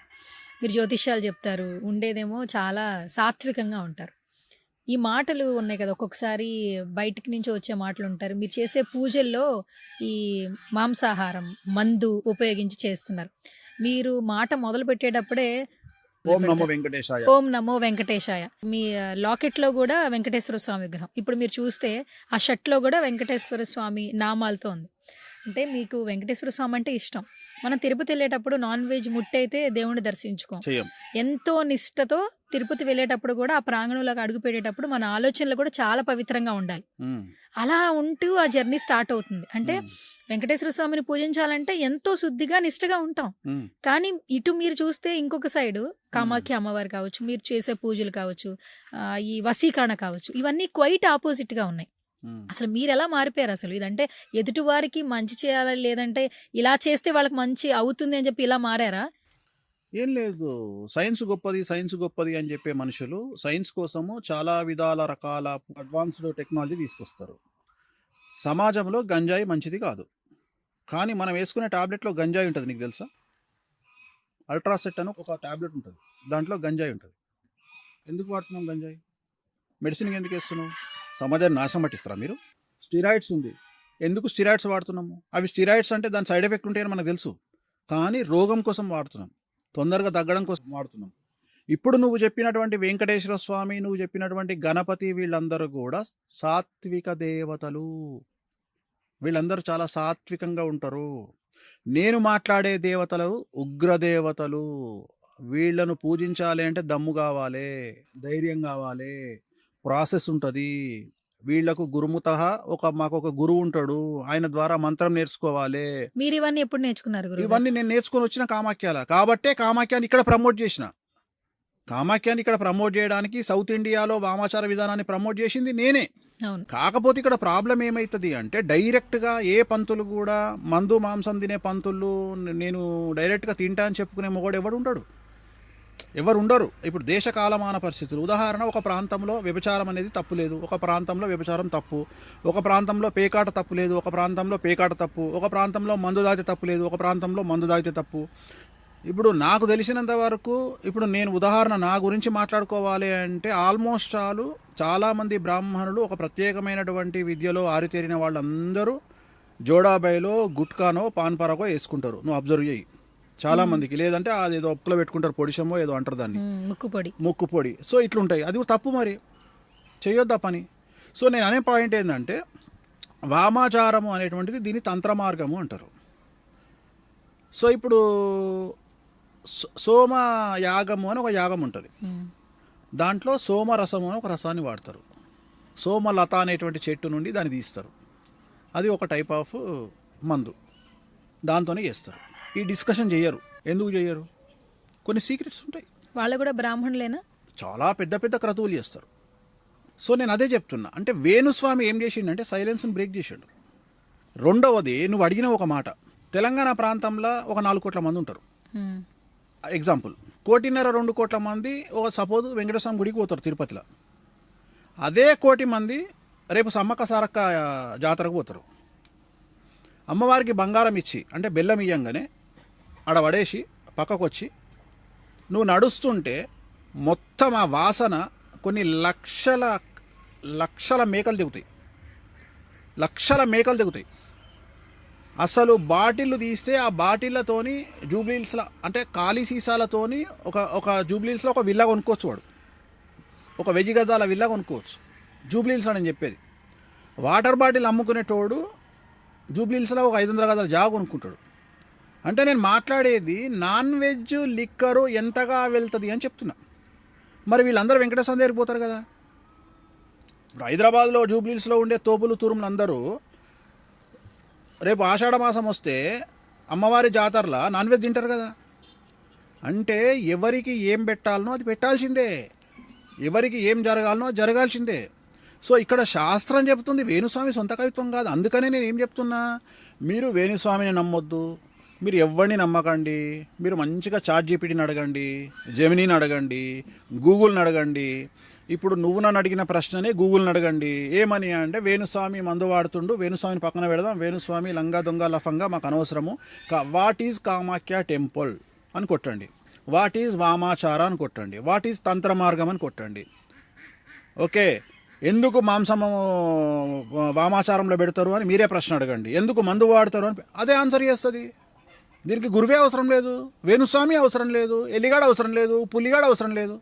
మీరు జ్యోతిష్యాలు చెప్తారు, ఉండేదేమో చాలా సాత్వికంగా ఉంటారు. ఈ మాటలు ఉన్నాయి కదా, ఒక్కొక్కసారి బయటికి నుంచి వచ్చే మాటలు ఉంటారు. మీరు చేసే పూజల్లో ఈ మాంసాహారం, మందు ఉపయోగించి చేస్తున్నారు. మీరు మాట మొదలు పెట్టేటప్పుడే ఓం నమో వెంకటేశాయ. మీ లాకెట్లో కూడా వెంకటేశ్వర స్వామి విగ్రహం. ఇప్పుడు మీరు చూస్తే ఆ షర్ట్లో కూడా వెంకటేశ్వర స్వామి నామాలతో ఉంది. అంటే మీకు వెంకటేశ్వర స్వామి అంటే ఇష్టం. మనం తిరుపతి వెళ్ళేటప్పుడు నాన్ వెజ్ ముట్టయితే దేవుణ్ణి దర్శించుకోం. ఎంతో నిష్టతో తిరుపతి వెళ్ళేటప్పుడు కూడా ఆ ప్రాంగణంలోకి అడుగు పెట్టేటప్పుడు మన ఆలోచనలు కూడా చాలా పవిత్రంగా ఉండాలి. అలా ఉంటూ ఆ జర్నీ స్టార్ట్ అవుతుంది. అంటే వెంకటేశ్వర స్వామిని పూజించాలంటే ఎంతో శుద్ధిగా నిష్టగా ఉంటాం. కానీ ఇటు మీరు చూస్తే ఇంకొక సైడు కామాఖ్య అమ్మవారు కావచ్చు, మీరు చేసే పూజలు కావచ్చు, ఈ వశీకరణ కావచ్చు, ఇవన్నీ క్వైట్ ఆపోజిట్ గా ఉన్నాయి. అసలు మీరు ఎలా మారిపోయారు? అసలు ఇదంటే ఎదుటి వారికి మంచి చేయాలి, లేదంటే ఇలా చేస్తే వాళ్ళకి మంచి అవుతుంది అని చెప్పి ఇలా మారారా? ఏం లేదు, సైన్స్ గొప్పది అని చెప్పే మనుషులు సైన్స్ కోసము చాలా విధాల రకాల అడ్వాన్స్డ్ టెక్నాలజీ తీసుకొస్తారు. సమాజంలో గంజాయి మంచిది కాదు, కానీ మనం వేసుకునే టాబ్లెట్లో గంజాయి ఉంటుంది. నీకు తెలుసా? అల్ట్రాసెట్ అని ఒక టాబ్లెట్ ఉంటుంది, దాంట్లో గంజాయి ఉంటుంది. ఎందుకు వాడుతున్నాం గంజాయి? మెడిసిన్కి ఎందుకు వేస్తున్నావు? సమాజాన్ని నాశనం పట్టిస్తారా మీరు? స్టిరాయిడ్స్ ఉంది, ఎందుకు స్టిరాయిడ్స్ వాడుతున్నాము? అవి స్టిరాయిడ్స్ అంటే దాని సైడ్ ఎఫెక్ట్ ఉంటాయని మనకు తెలుసు, కానీ రోగం కోసం వాడుతున్నాం, తొందరగా తగ్గడం కోసం వాడుతున్నాం. ఇప్పుడు నువ్వు చెప్పినటువంటి వెంకటేశ్వర స్వామి, నువ్వు చెప్పినటువంటి గణపతి, వీళ్ళందరూ కూడా సాత్విక దేవతలు. వీళ్ళందరూ చాలా సాత్వికంగా ఉంటారు. నేను మాట్లాడే దేవతలు ఉగ్రదేవతలు. వీళ్ళను పూజించాలి అంటే దమ్ము కావాలి, ధైర్యం కావాలి, ప్రాసెస్ ఉంటుంది. వీళ్లకు గురుముత మాకు ఒక గురువు ఉంటాడు, ఆయన ద్వారా మంత్రం నేర్చుకోవాలి. మీరు ఇవన్నీ ఎప్పుడు నేర్చుకున్నారు గురువు గారు? ఇవన్నీ నేను నేర్చుకొని వచ్చిన కామాఖ్యాల కాబట్టే కామాఖ్యాన్ని ఇక్కడ ప్రమోట్ చేసిన. కామాఖ్యాన్ని ఇక్కడ ప్రమోట్ చేయడానికి సౌత్ ఇండియాలో వామాచార విధానాన్ని ప్రమోట్ చేసింది నేనే. అవును. కాకపోతే ఇక్కడ ప్రాబ్లం ఏమవుతుంది అంటే డైరెక్ట్గా ఏ పంతులు కూడా మందు మాంసం తినే పంతులు నేను డైరెక్ట్గా తింటా అని చెప్పుకునే మొగోడు ఎవరు ఉండరు. ఇప్పుడు దేశ కాలమాన పరిస్థితులు, ఉదాహరణ, ఒక ప్రాంతంలో వ్యభిచారం అనేది తప్పు లేదు, ఒక ప్రాంతంలో వ్యభిచారం తప్పు, ఒక ప్రాంతంలో పేకాట తప్పు లేదు, ఒక ప్రాంతంలో పేకాట తప్పు, ఒక ప్రాంతంలో మందు దాగితే తప్పు లేదు, ఒక ప్రాంతంలో మందు దాగితే తప్పు. ఇప్పుడు నాకు తెలిసినంత వరకు, ఇప్పుడు నేను ఉదాహరణ నా గురించి మాట్లాడుకోవాలి అంటే ఆల్మోస్ట్ చాలామంది బ్రాహ్మణులు ఒక ప్రత్యేకమైనటువంటి విద్యలో ఆరితేరిన వాళ్ళందరూ జోడాబాయిలో గుట్కానో పాన్పరాకో వేసుకుంటారు. నువ్వు అబ్జర్వ్ చేయి, చాలా మందికి. లేదంటే అది ఏదో ఉప్పులో పెట్టుకుంటారు, పొడిషమో ఏదో అంటారు దాన్ని, ముక్కు పొడి. సో ఇట్లుంటాయి, అది తప్పు, మరి చేయొద్దా పని. సో నేను అనే పాయింట్ ఏంటంటే వామాచారము అనేటువంటిది దీని తంత్ర మార్గము అంటారు. సో ఇప్పుడు సోమ యాగము అని ఒక యాగం ఉంటుంది, దాంట్లో సోమరసము అని ఒక రసాన్ని వాడతారు. సోమలత అనేటువంటి చెట్టు నుండి దాన్ని తీస్తారు, అది ఒక టైప్ ఆఫ్ మందు, దాంతోనే చేస్తారు. ఈ డిస్కషన్ చేయరు. ఎందుకు చేయరు? కొన్ని సీక్రెట్స్ ఉంటాయి. వాళ్ళు కూడా బ్రాహ్మణులేనా? చాలా పెద్ద పెద్ద క్రతువులు చేస్తారు. సో నేను అదే చెప్తున్నా, అంటే వేణుస్వామి ఏం చేసిండంటే సైలెన్స్ని బ్రేక్ చేసాడు. రెండవది, నువ్వు అడిగిన ఒక మాట, తెలంగాణ ప్రాంతంలో ఒక 4 కోట్ల మంది ఉంటారు. ఎగ్జాంపుల్, 1.5-2 కోట్ల మంది ఒక సపోజ్ వెంకటేశ్వర గుడికి పోతారు తిరుపతిలో. అదే 1 కోటి మంది రేపు సమ్మక్క సారక్క జాతరకు పోతారు. అమ్మవారికి బంగారం ఇచ్చి అంటే బెల్లం ఇయ్యంగానే ఆడ పడేసి పక్కకు వచ్చి నువ్వు నడుస్తుంటే మొత్తం ఆ వాసన కొన్ని లక్షల మేకలు దిగుతాయి, అసలు బాటిళ్ళు తీస్తే ఆ బాటిళ్ళతోని జూబ్లీహిల్స్లో అంటే ఖాళీ సీసాలతోని ఒక జూబ్లీహిల్స్లో ఒక విల్లా కొనుక్కోవచ్చు, వాడు ఒక 1000 గజాల విల్లా కొనుక్కోవచ్చు జూబ్లీహిల్స్ అని చెప్పేది. వాటర్ బాటిల్ అమ్ముకునేటోడు జూబ్లీహిల్స్లో ఒక 500 గజాల జాగా కొనుక్కుంటాడు. అంటే నేను మాట్లాడేది నాన్ వెజ్ లిక్కరు ఎంతగా వెళ్తుంది అని చెప్తున్నా. మరి వీళ్ళందరూ వెంకటేశ్వర దగ్గరికి పోతారు కదా. ఇప్పుడు హైదరాబాద్లో జూబ్లీహిల్స్లో ఉండే తోపులు తురుములు అందరూ రేపు ఆషాఢ మాసం వస్తే అమ్మవారి జాతరలో నాన్ వెజ్ తింటారు కదా. అంటే ఎవరికి ఏం పెట్టాలనో అది పెట్టాల్సిందే, ఎవరికి ఏం జరగాలనో అది జరగాల్సిందే. సో ఇక్కడ శాస్త్రం చెప్తుంది, వేణుస్వామి సొంత కవిత్వం కాదు. అందుకనే నేను ఏం చెప్తున్నా, మీరు వేణుస్వామిని నమ్మొద్దు, మీరు ఎవరిని నమ్మకండి. మీరు మంచిగా ChatGPTని అడగండి, జెమినీని అడగండి, గూగుల్ని అడగండి. ఇప్పుడు నువ్వు నన్ను అడిగిన ప్రశ్ననే గూగుల్ని అడగండి. ఏమని అంటే వేణుస్వామి మందు వాడుతుండు, వేణుస్వామిని పక్కన పెడదాం, వేణుస్వామి లంగా దొంగ లఫంగా మాకు అనవసరము, వాట్ ఈజ్ కామాఖ్య టెంపుల్ అని కొట్టండి, వాట్ ఈజ్ వామాచార అని కొట్టండి, వాట్ ఈజ్ తంత్ర మార్గం అని కొట్టండి. ఓకే, ఎందుకు మాంసము వామాచారంలో పెడతారు అని మీరే ప్రశ్న అడగండి, ఎందుకు మందు వాడతారు అని అదే ఆన్సర్ చేస్తుంది. దీనికి గురువే అవసరం లేదు, వేణుస్వామి అవసరం లేదు, ఎలిగాడు అవసరం లేదు, పులిగాడు అవసరం లేదు.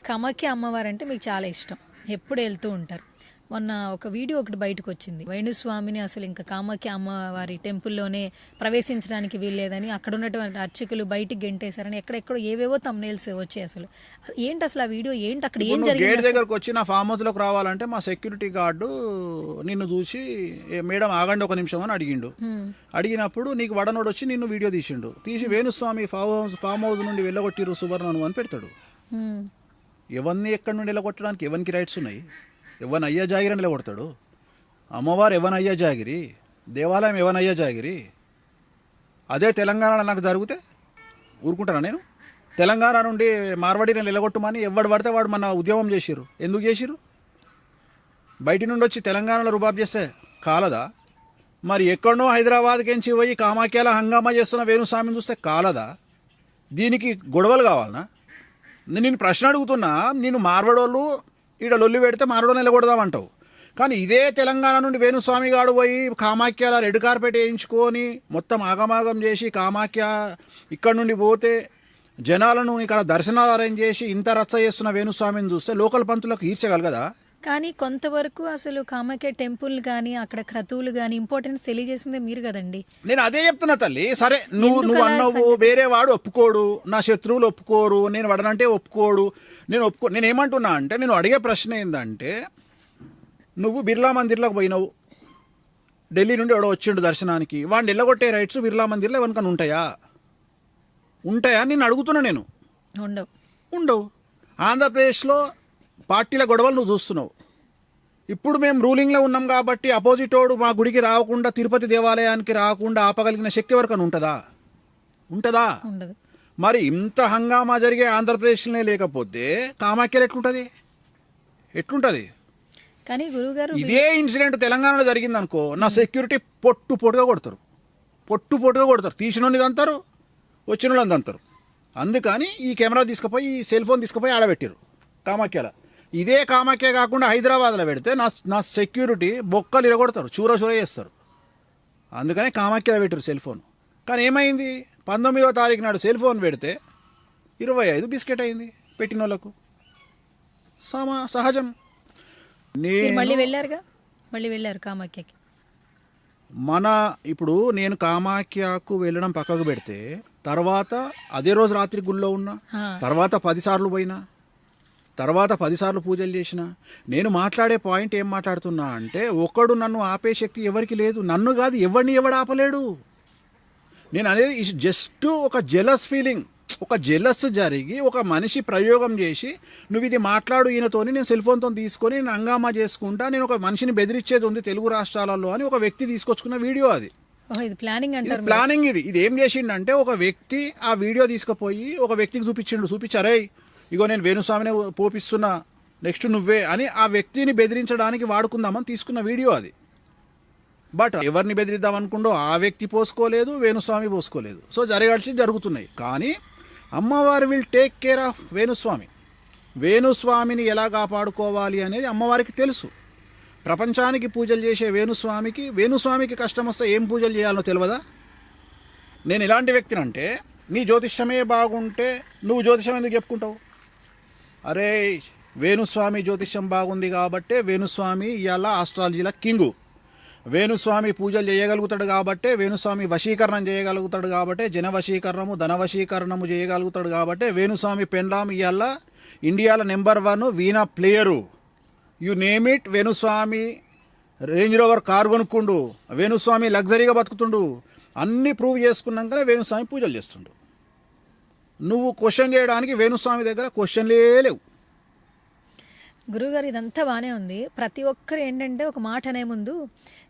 కామాఖ్య అమ్మవారు అంటే మీకు చాలా ఇష్టం, ఎప్పుడు వెళ్తూ ఉంటారు. మొన్న ఒక వీడియో ఒకటి బయటకు వచ్చింది, వేణుస్వామిని అసలు ఇంకా కామాఖ్య అమ్మవారి టెంపుల్లోనే ప్రవేశించడానికి వీల్లేదని అక్కడ ఉన్నటువంటి అర్చకులు బయటికి గెంటేశారని ఎక్కడెక్కడో ఏవేవో తమ్నేల్స్ వచ్చాయి. అసలు ఏంటి అసలు ఆ వీడియో ఏంటి, అక్కడ ఏం జరిగింది? గేట్ దగ్గరకు వచ్చి నా ఫామ్ హౌస్లోకి రావాలంటే మా సెక్యూరిటీ గార్డు నిన్ను చూసి మేడం ఆగండి ఒక నిమిషం అని అడిగిండు. అడిగినప్పుడు నీకు వడనోడు వచ్చి నిన్ను వీడియో తీసి వేణుస్వామి ఫామ్ హౌస్ నుండి వెళ్ళగొట్టిరు సువర్ణను అని పెడతాడు. ఎవరిని ఎక్కడి నుండి వెళ్ళగొట్టడానికి ఎవరికి రైట్స్ ఉన్నాయి? ఎవరిని అయ్యా జాగిరి నిలబడతాడు? అమ్మవారు ఎవరిని అయ్యా జాగిరి, దేవాలయం ఎవరిని అయ్యా జాగిరి. అదే తెలంగాణలో నాకు జరిగితే ఊరుకుంటానా నేను? తెలంగాణ నుండి మార్వాడిని నిలగొట్టమని ఎవడు పడితే వాడు మన ఉద్యమం చేసిర్రు. ఎందుకు చేసిర్రు? బయటి నుండి వచ్చి తెలంగాణలో రుబాబ్ చేస్తే కాలదా? మరి ఎక్కడనో హైదరాబాద్కించి పోయి కామాఖ్యలో హంగామా చేస్తున్న వేణుస్వామిని చూస్తే కాలదా? దీనికి గొడవలు కావాలనా? నేను ప్రశ్న అడుగుతున్నా. నేను మార్వాడోళ్ళు ఈడ లొల్లి పెడితే మార్వాడో నిలగొడదామంటావు, కానీ ఇదే తెలంగాణ నుండి వేణుస్వామి గారు పోయి కామాఖ్యల రెడ్ కార్పెట్ వేయించుకొని మొత్తం ఆగమాగం చేసి కామాఖ్య ఇక్కడ నుండి పోతే జనాలను ఇక్కడ దర్శనాలు అరేంజ్ చేసి ఇంత రచ్చ చేస్తున్న వేణుస్వామిని చూస్తే లోకల్ పంతులకు ఈర్చగలగదా? కానీ కొంతవరకు అసలు కామాఖ్య టెంపుల్ కానీ అక్కడ క్రతువులు కానీ ఇంపార్టెన్స్ తెలియజేసిందే మీరు కదండి. నేను అదే చెప్తున్నా తల్లి. సరే నువ్వు అన్నావు వేరే వాడు ఒప్పుకోడు, నా శత్రువులు ఒప్పుకోరు, నేను వాడనంటే ఒప్పుకోడు, నేను ఏమంటున్నా అంటే నేను అడిగే ప్రశ్న ఏంటంటే నువ్వు బిర్లా మందిర్లోకి పోయినావు, ఢిల్లీ నుండి ఎవడో వచ్చిండు దర్శనానికి, వాడిని ఎల్లగొట్టే రైట్స్ బిర్లా మందిర్లో ఎవరికైనా ఉంటాయా నేను అడుగుతున్నా. నేను ఉండవు. ఆంధ్రప్రదేశ్లో పార్టీల గొడవలు నువ్వు చూస్తున్నావు. ఇప్పుడు మేము రూలింగ్లో ఉన్నాం కాబట్టి అపోజిట్ వాడు మా గుడికి రాకుండా తిరుపతి దేవాలయానికి రాకుండా ఆపగలిగిన శక్తి ఎవరికైనా ఉంటుందా? మరి ఇంత హంగామా జరిగే ఆంధ్రప్రదేశ్లోనే లేకపోతే కామాఖ్యలో ఎట్లుంటది? కానీ గురుగారు ఇదే ఇన్సిడెంట్ తెలంగాణలో జరిగింది అనుకో, నా సెక్యూరిటీ పొట్టుగా కొడతారు, తీసిన అంటారు, వచ్చిన వాళ్ళు అంటారు. అందుకని ఈ కెమెరా తీసుకుపోయి ఈ సెల్ ఫోన్ తీసుకుపోయి ఆడబెట్టారు కామాఖ్యలో. ఇదే కామాఖ్య కాకుండా హైదరాబాద్లో పెడితే నా సెక్యూరిటీ బొక్కలు ఇరగొడతారు, చూర చేస్తారు. అందుకని కామాఖ్యలో పెట్టారు సెల్ ఫోన్. కానీ ఏమైంది, 19వ తారీఖు నాడు సెల్ ఫోన్ పెడితే 25 బిస్కెట్ అయింది పెట్టిన వాళ్ళకు. సహజం. మళ్ళీ వెళ్ళారు కామాఖ్యకి. ఇప్పుడు నేను కామాఖ్యకు వెళ్ళడం పక్కకు పెడితే తర్వాత అదే రోజు రాత్రి గుళ్ళో ఉన్నా, తర్వాత 10 సార్లు పోయినా, తర్వాత 10 సార్లు పూజలు చేసిన. నేను మాట్లాడే పాయింట్ ఏం మాట్లాడుతున్నా అంటే ఒకడు నన్ను ఆపే శక్తి ఎవరికి లేదు. నన్ను కాదు ఎవడు ఆపలేడు. నేను అనేది జస్ట్ ఒక జెలస్ ఫీలింగ్, ఒక జెలస్ జరిగి ఒక మనిషి ప్రయోగం చేసి నువ్వు ఇది మాట్లాడు ఈయనతోని, నేను సెల్ ఫోన్తో తీసుకొని నేను హంగామా చేసుకుంటా, నేను ఒక మనిషిని బెదిరించేది ఉంది తెలుగు రాష్ట్రాలలో అని ఒక వ్యక్తి తీసుకొచ్చుకున్న వీడియో అది. ప్లానింగ్ ఇది ఏం చేసిండంటే ఒక వ్యక్తి ఆ వీడియో తీసుకుపోయి ఒక వ్యక్తికి చూపించారే ఇగో నేను వేణుస్వామిని పోపిస్తున్నా, నెక్స్ట్ నువ్వే అని ఆ వ్యక్తిని బెదిరించడానికి వాడుకుందామని తీసుకున్న వీడియో అది. బట్ ఎవరిని బెదిరిద్దాం అనుకుంటో ఆ వ్యక్తి పోసుకోలేదు, వేణుస్వామి పోసుకోలేదు. సో జరుగుతున్నాయి. కానీ అమ్మవారు విల్ టేక్ కేర్ ఆఫ్ వేణుస్వామిని ఎలా కాపాడుకోవాలి అనేది అమ్మవారికి తెలుసు. ప్రపంచానికి పూజలు చేసే వేణుస్వామికి కష్టం వస్తే ఏం పూజలు చేయాలో తెలియదా? నేను ఎలాంటి వ్యక్తినంటే నీ జ్యోతిష్యమే బాగుంటే నువ్వు జ్యోతిష్యం ఎందుకు చెప్పుకుంటావు? అరే వేణుస్వామి జ్యోతిష్యం బాగుంది కాబట్టే వేణుస్వామి ఇవాళ ఆస్ట్రాలజీల కింగు. వేణుస్వామి పూజలు చేయగలుగుతాడు కాబట్టే వేణుస్వామి వశీకరణం చేయగలుగుతాడు కాబట్టే జన వశీకరణము ధన వశీకరణము చేయగలుగుతాడు కాబట్టే వేణుస్వామి పెన్లాం ఇవాళ ఇండియాలో number 1 veena player. You name it. Venuswamy Range Rover car కొనుక్కుండు, వేణుస్వామి లగ్జరీగా బతుకుతుండు. అన్నీ ప్రూవ్ చేసుకున్నాకనే వేణుస్వామి పూజలు చేస్తుండు. నువ్వు క్వశ్చన్ చేయడానికి వేణుస్వామి దగ్గర క్వశ్చన్లే లేవు. గురుగారు ఇదంతా బాగానే ఉంది. ప్రతి ఒక్కరు ఏంటంటే ఒక మాట అనే ముందు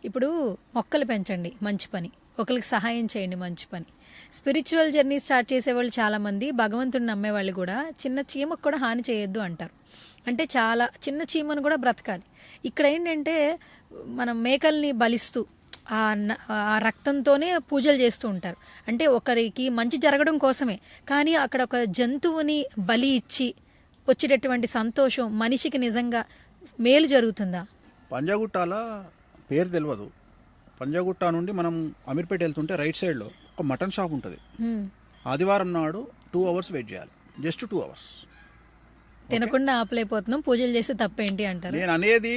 ఇప్పుడు మొక్కలు పెంచండి మంచి పని, ఒకరికి సహాయం చేయండి మంచి పని. స్పిరిచువల్ జర్నీ స్టార్ట్ చేసేవాళ్ళు చాలామంది, భగవంతుడిని నమ్మేవాళ్ళు కూడా చిన్న చీమకు కూడా హాని చేయొద్దు అంటారు. అంటే చాలా చిన్న చీమను కూడా బ్రతకాలి. ఇక్కడ ఏంటంటే మనం మేకల్ని బలిస్తూ ఆ రక్తంతోనే పూజలు చేస్తూ ఉంటారు. అంటే ఒకరికి మంచి జరగడం కోసమే. కానీ అక్కడ ఒక జంతువుని బలి ఇచ్చి వచ్చేటటువంటి సంతోషం మనిషికి నిజంగా మేలు జరుగుతుందా? పంజాగుట్టాల పేరు తెలియదు. పంజాగుట్ట నుండి మనం అమీర్పేట వెళ్తుంటే రైట్ సైడ్లో ఒక మటన్ షాప్ ఉంటుంది. ఆదివారం నాడు 2 hours వెయిట్ చేయాలి, జస్ట్ 2 hours. తినకుండా ఆపలేకపోతున్నాం, పూజలు చేస్తే తప్పేంటి అంటారు. నేను అనేది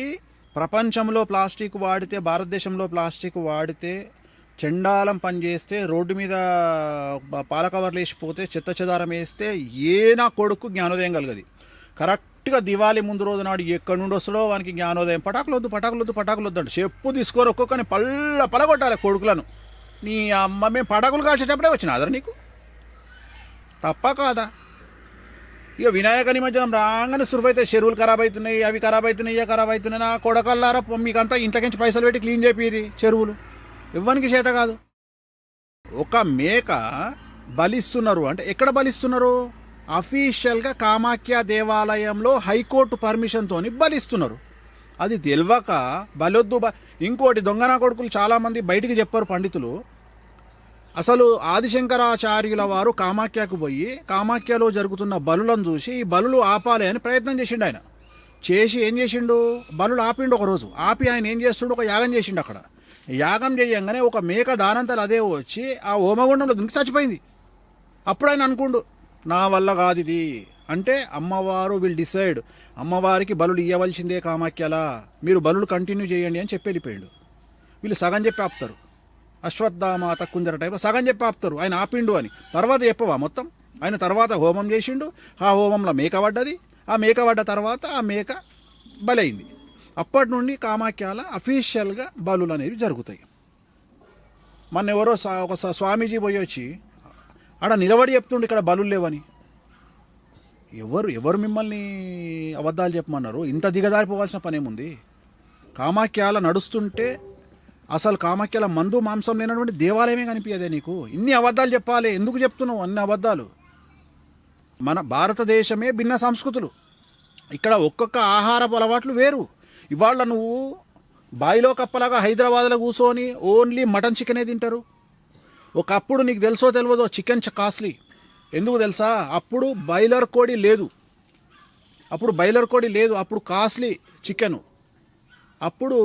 ప్రపంచంలో ప్లాస్టిక్ వాడితే, భారతదేశంలో ప్లాస్టిక్ వాడితే చెండాలం పని చేస్తే, రోడ్డు మీద పాల కవర్లు వేసిపోతే, చెత్త చెదారం వేస్తే నా కొడుకు జ్ఞానోదయం కలగది. కరెక్ట్గా దివాళీ ముందు రోజు నాడు ఎక్కడి నుండి వస్తాడో వానికి జ్ఞానోదయం. పటాకులొద్దు అంటే చెప్పు తీసుకొని ఒక్కొక్కని పలగొట్టాలి కొడుకులను. నీ అమ్మ మేము పటాకులు కాల్చేటప్పుడే వచ్చిన అదర నీకు తప్ప కాదా? ఇక వినాయక నిమజ్జనం రాగానే సురువైతే చెరువులు ఖరాబ్ అవుతున్నాయి, అవి ఖరాబ్ అవుతున్నాయి, నా కొడకల్లారా మీకంతా ఇంట్లోకించి పైసలు పెట్టి క్లీన్ చేపిరి చెరువులు. ఇవ్వనికి చేత కాదు. ఒక మేక బలిస్తున్నారు అంటే ఎక్కడ బలిస్తున్నారు? అఫీషియల్గా కామాఖ్య దేవాలయంలో హైకోర్టు పర్మిషన్తో బలిస్తున్నారు. అది తెలియక బలొద్దు. ఇంకోటి దొంగనా కొడుకులు చాలామంది బయటికి చెప్పారు పండితులు. అసలు ఆదిశంకరాచార్యుల వారు కామాఖ్యకు పోయి కామాఖ్యలో జరుగుతున్న బలులను చూసి ఈ బలులు ఆపాలి అని ప్రయత్నం చేసిండు ఆయన. చేసి ఏం చేసిండు, బలులు ఆపిండు ఒకరోజు. ఆపి ఆయన ఏం చేస్తుండు, ఒక యాగం చేసిండు. అక్కడ యాగం చేయంగానే ఒక మేక దానంతలు అదే వచ్చి ఆ హోమగుండంలో దుంకి చచ్చిపోయింది. అప్పుడు ఆయన అనుకుండు, నా వల్ల కాదు ఇది అంటే అమ్మవారు విల్ డిసైడ్, అమ్మవారికి బలులు ఇవ్వవలసిందే కామాఖ్యలా, మీరు బలులు కంటిన్యూ చేయండి అని చెప్పి వెళ్ళిపోయాడు. వీళ్ళు సగం చెప్పి ఆపుతారు, అశ్వత్థామ తక్కుందర టైప్లో సగం చెప్పి ఆపుతారు ఆయన ఆపిండు అని. తర్వాత చెప్పవా మొత్తం? ఆయన తర్వాత హోమం చేసిండు, ఆ హోమంలో మేక పడ్డది, ఆ మేక పడ్డ తర్వాత ఆ మేక బలైంది. అప్పటి నుండి కామాఖ్యాల అఫీషియల్గా బలులు అనేవి జరుగుతాయి. మొన్న ఎవరో ఒక స్వామీజీ పోయి వచ్చి ఆడ నిలబడి చెప్తుండే ఇక్కడ బలులు లేవని. ఎవరు మిమ్మల్ని అబద్ధాలు చెప్పమన్నారు? ఇంత దిగజారిపోవాల్సిన పని ఏముంది? కామాఖ్యాల నడుస్తుంటే అసలు కామాఖ్యాల మందు మాంసం లేనటువంటి దేవాలయమే కనిపించదే నీకు? ఇన్ని అబద్ధాలు చెప్పాలి, ఎందుకు చెప్తున్నావు అన్ని అబద్ధాలు? మన భారతదేశమే భిన్న సంస్కృతులు, ఇక్కడ ఒక్కొక్క ఆహారపు అలవాట్లు వేరు. ఇవాళ నువ్వు బాయిలో కప్పలాగా హైదరాబాద్లో కూర్చొని ఓన్లీ మటన్ చికెనే తింటారు. ఒకప్పుడు నీకు తెలుసో తెలియదో చికెన్ కాస్ట్లీ. ఎందుకు తెలుసా? అప్పుడు బాయిలర్ కోడి లేదు, అప్పుడు కాస్ట్లీ చికెను. అప్పుడు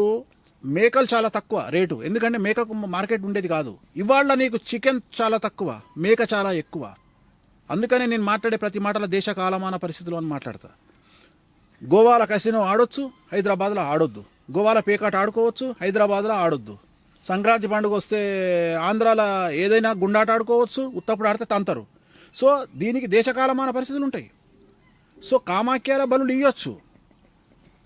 మేకలు చాలా తక్కువ రేటు, ఎందుకంటే మేకకు మార్కెట్ ఉండేది కాదు. ఇవాళ నీకు చికెన్ చాలా తక్కువ, మేక చాలా ఎక్కువ. అందుకనే నేను మాట్లాడే ప్రతి మాటల దేశ కాలమాన పరిస్థితులు అని మాట్లాడతా. గోవాల కసినో ఆడొచ్చు, హైదరాబాద్లో ఆడొద్దు. గోవాల పేకాట ఆడుకోవచ్చు, హైదరాబాద్లో ఆడొద్దు. సంక్రాంతి పండుగ వస్తే ఆంధ్రాలో ఏదైనా గుండాట ఆడుకోవచ్చు, ఉత్తప్పుడు ఆడితే తంతరు. సో దీనికి దేశకాలమాన పరిస్థితులు ఉంటాయి. సో కామాఖ్యాల బలులు ఇవ్వచ్చు.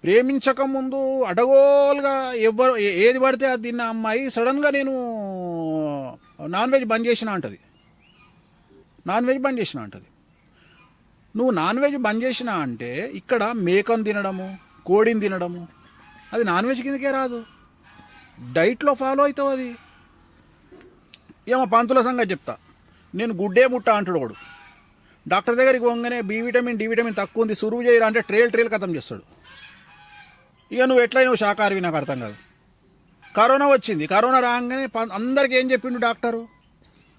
ప్రేమించక ముందు అడగోలుగా ఎవరు ఏది పడితే అది తిన్న అమ్మాయి సడన్గా నేను నాన్ వెజ్ బంద్ చేసిన అంటది. నువ్వు నాన్ వెజ్ బంద్ చేసినా అంటే ఇక్కడ మేకను తినడము, కోడిని తినడము అది నాన్ వెజ్ కిందకే రాదు, డైట్లో ఫాలో అవుతావు. అది ఏమో పంతుల సంగతి చెప్తా, నేను గుడ్డే ముట్ట అంటాడు వాడు. డాక్టర్ దగ్గరికి పోగానే బి విటమిన్ డి విటమిన్ తక్కువ ఉంది, సురువు చేయరా అంటే ట్రేల్ ఖతం చేస్తాడు. ఇక నువ్వు నువ్వు శాకాహారవి నాకు అర్థం కాదు. కరోనా వచ్చింది, కరోనా రాగానే అందరికి ఏం చెప్పిండు డాక్టరు?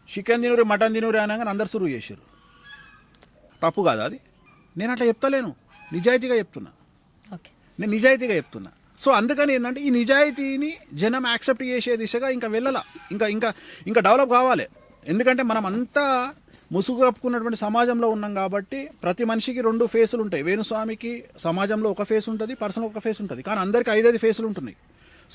చికెన్ తినురు, మటన్ తినురు అనగానే అందరు సురువు చేశారు. తప్పు కాదు అది? నేను అట్లా చెప్తలేను, నిజాయితీగా చెప్తున్నా. సో అందుకని ఏంటంటే ఈ నిజాయితీని జనం యాక్సెప్ట్ చేసే దిశగా ఇంకా వెళ్ళాల, ఇంకా డెవలప్ కావాలి. ఎందుకంటే మనం అంతా ముసుగు కప్పుకున్నటువంటి సమాజంలో ఉన్నాం కాబట్టి ప్రతి మనిషికి 2 ఫేసులు ఉంటాయి. వేణుస్వామికి సమాజంలో ఒక ఫేస్ ఉంటుంది, పర్సనల్ ఒక ఫేస్ ఉంటుంది, కానీ అందరికీ 5 ఫేసులు ఉంటున్నాయి.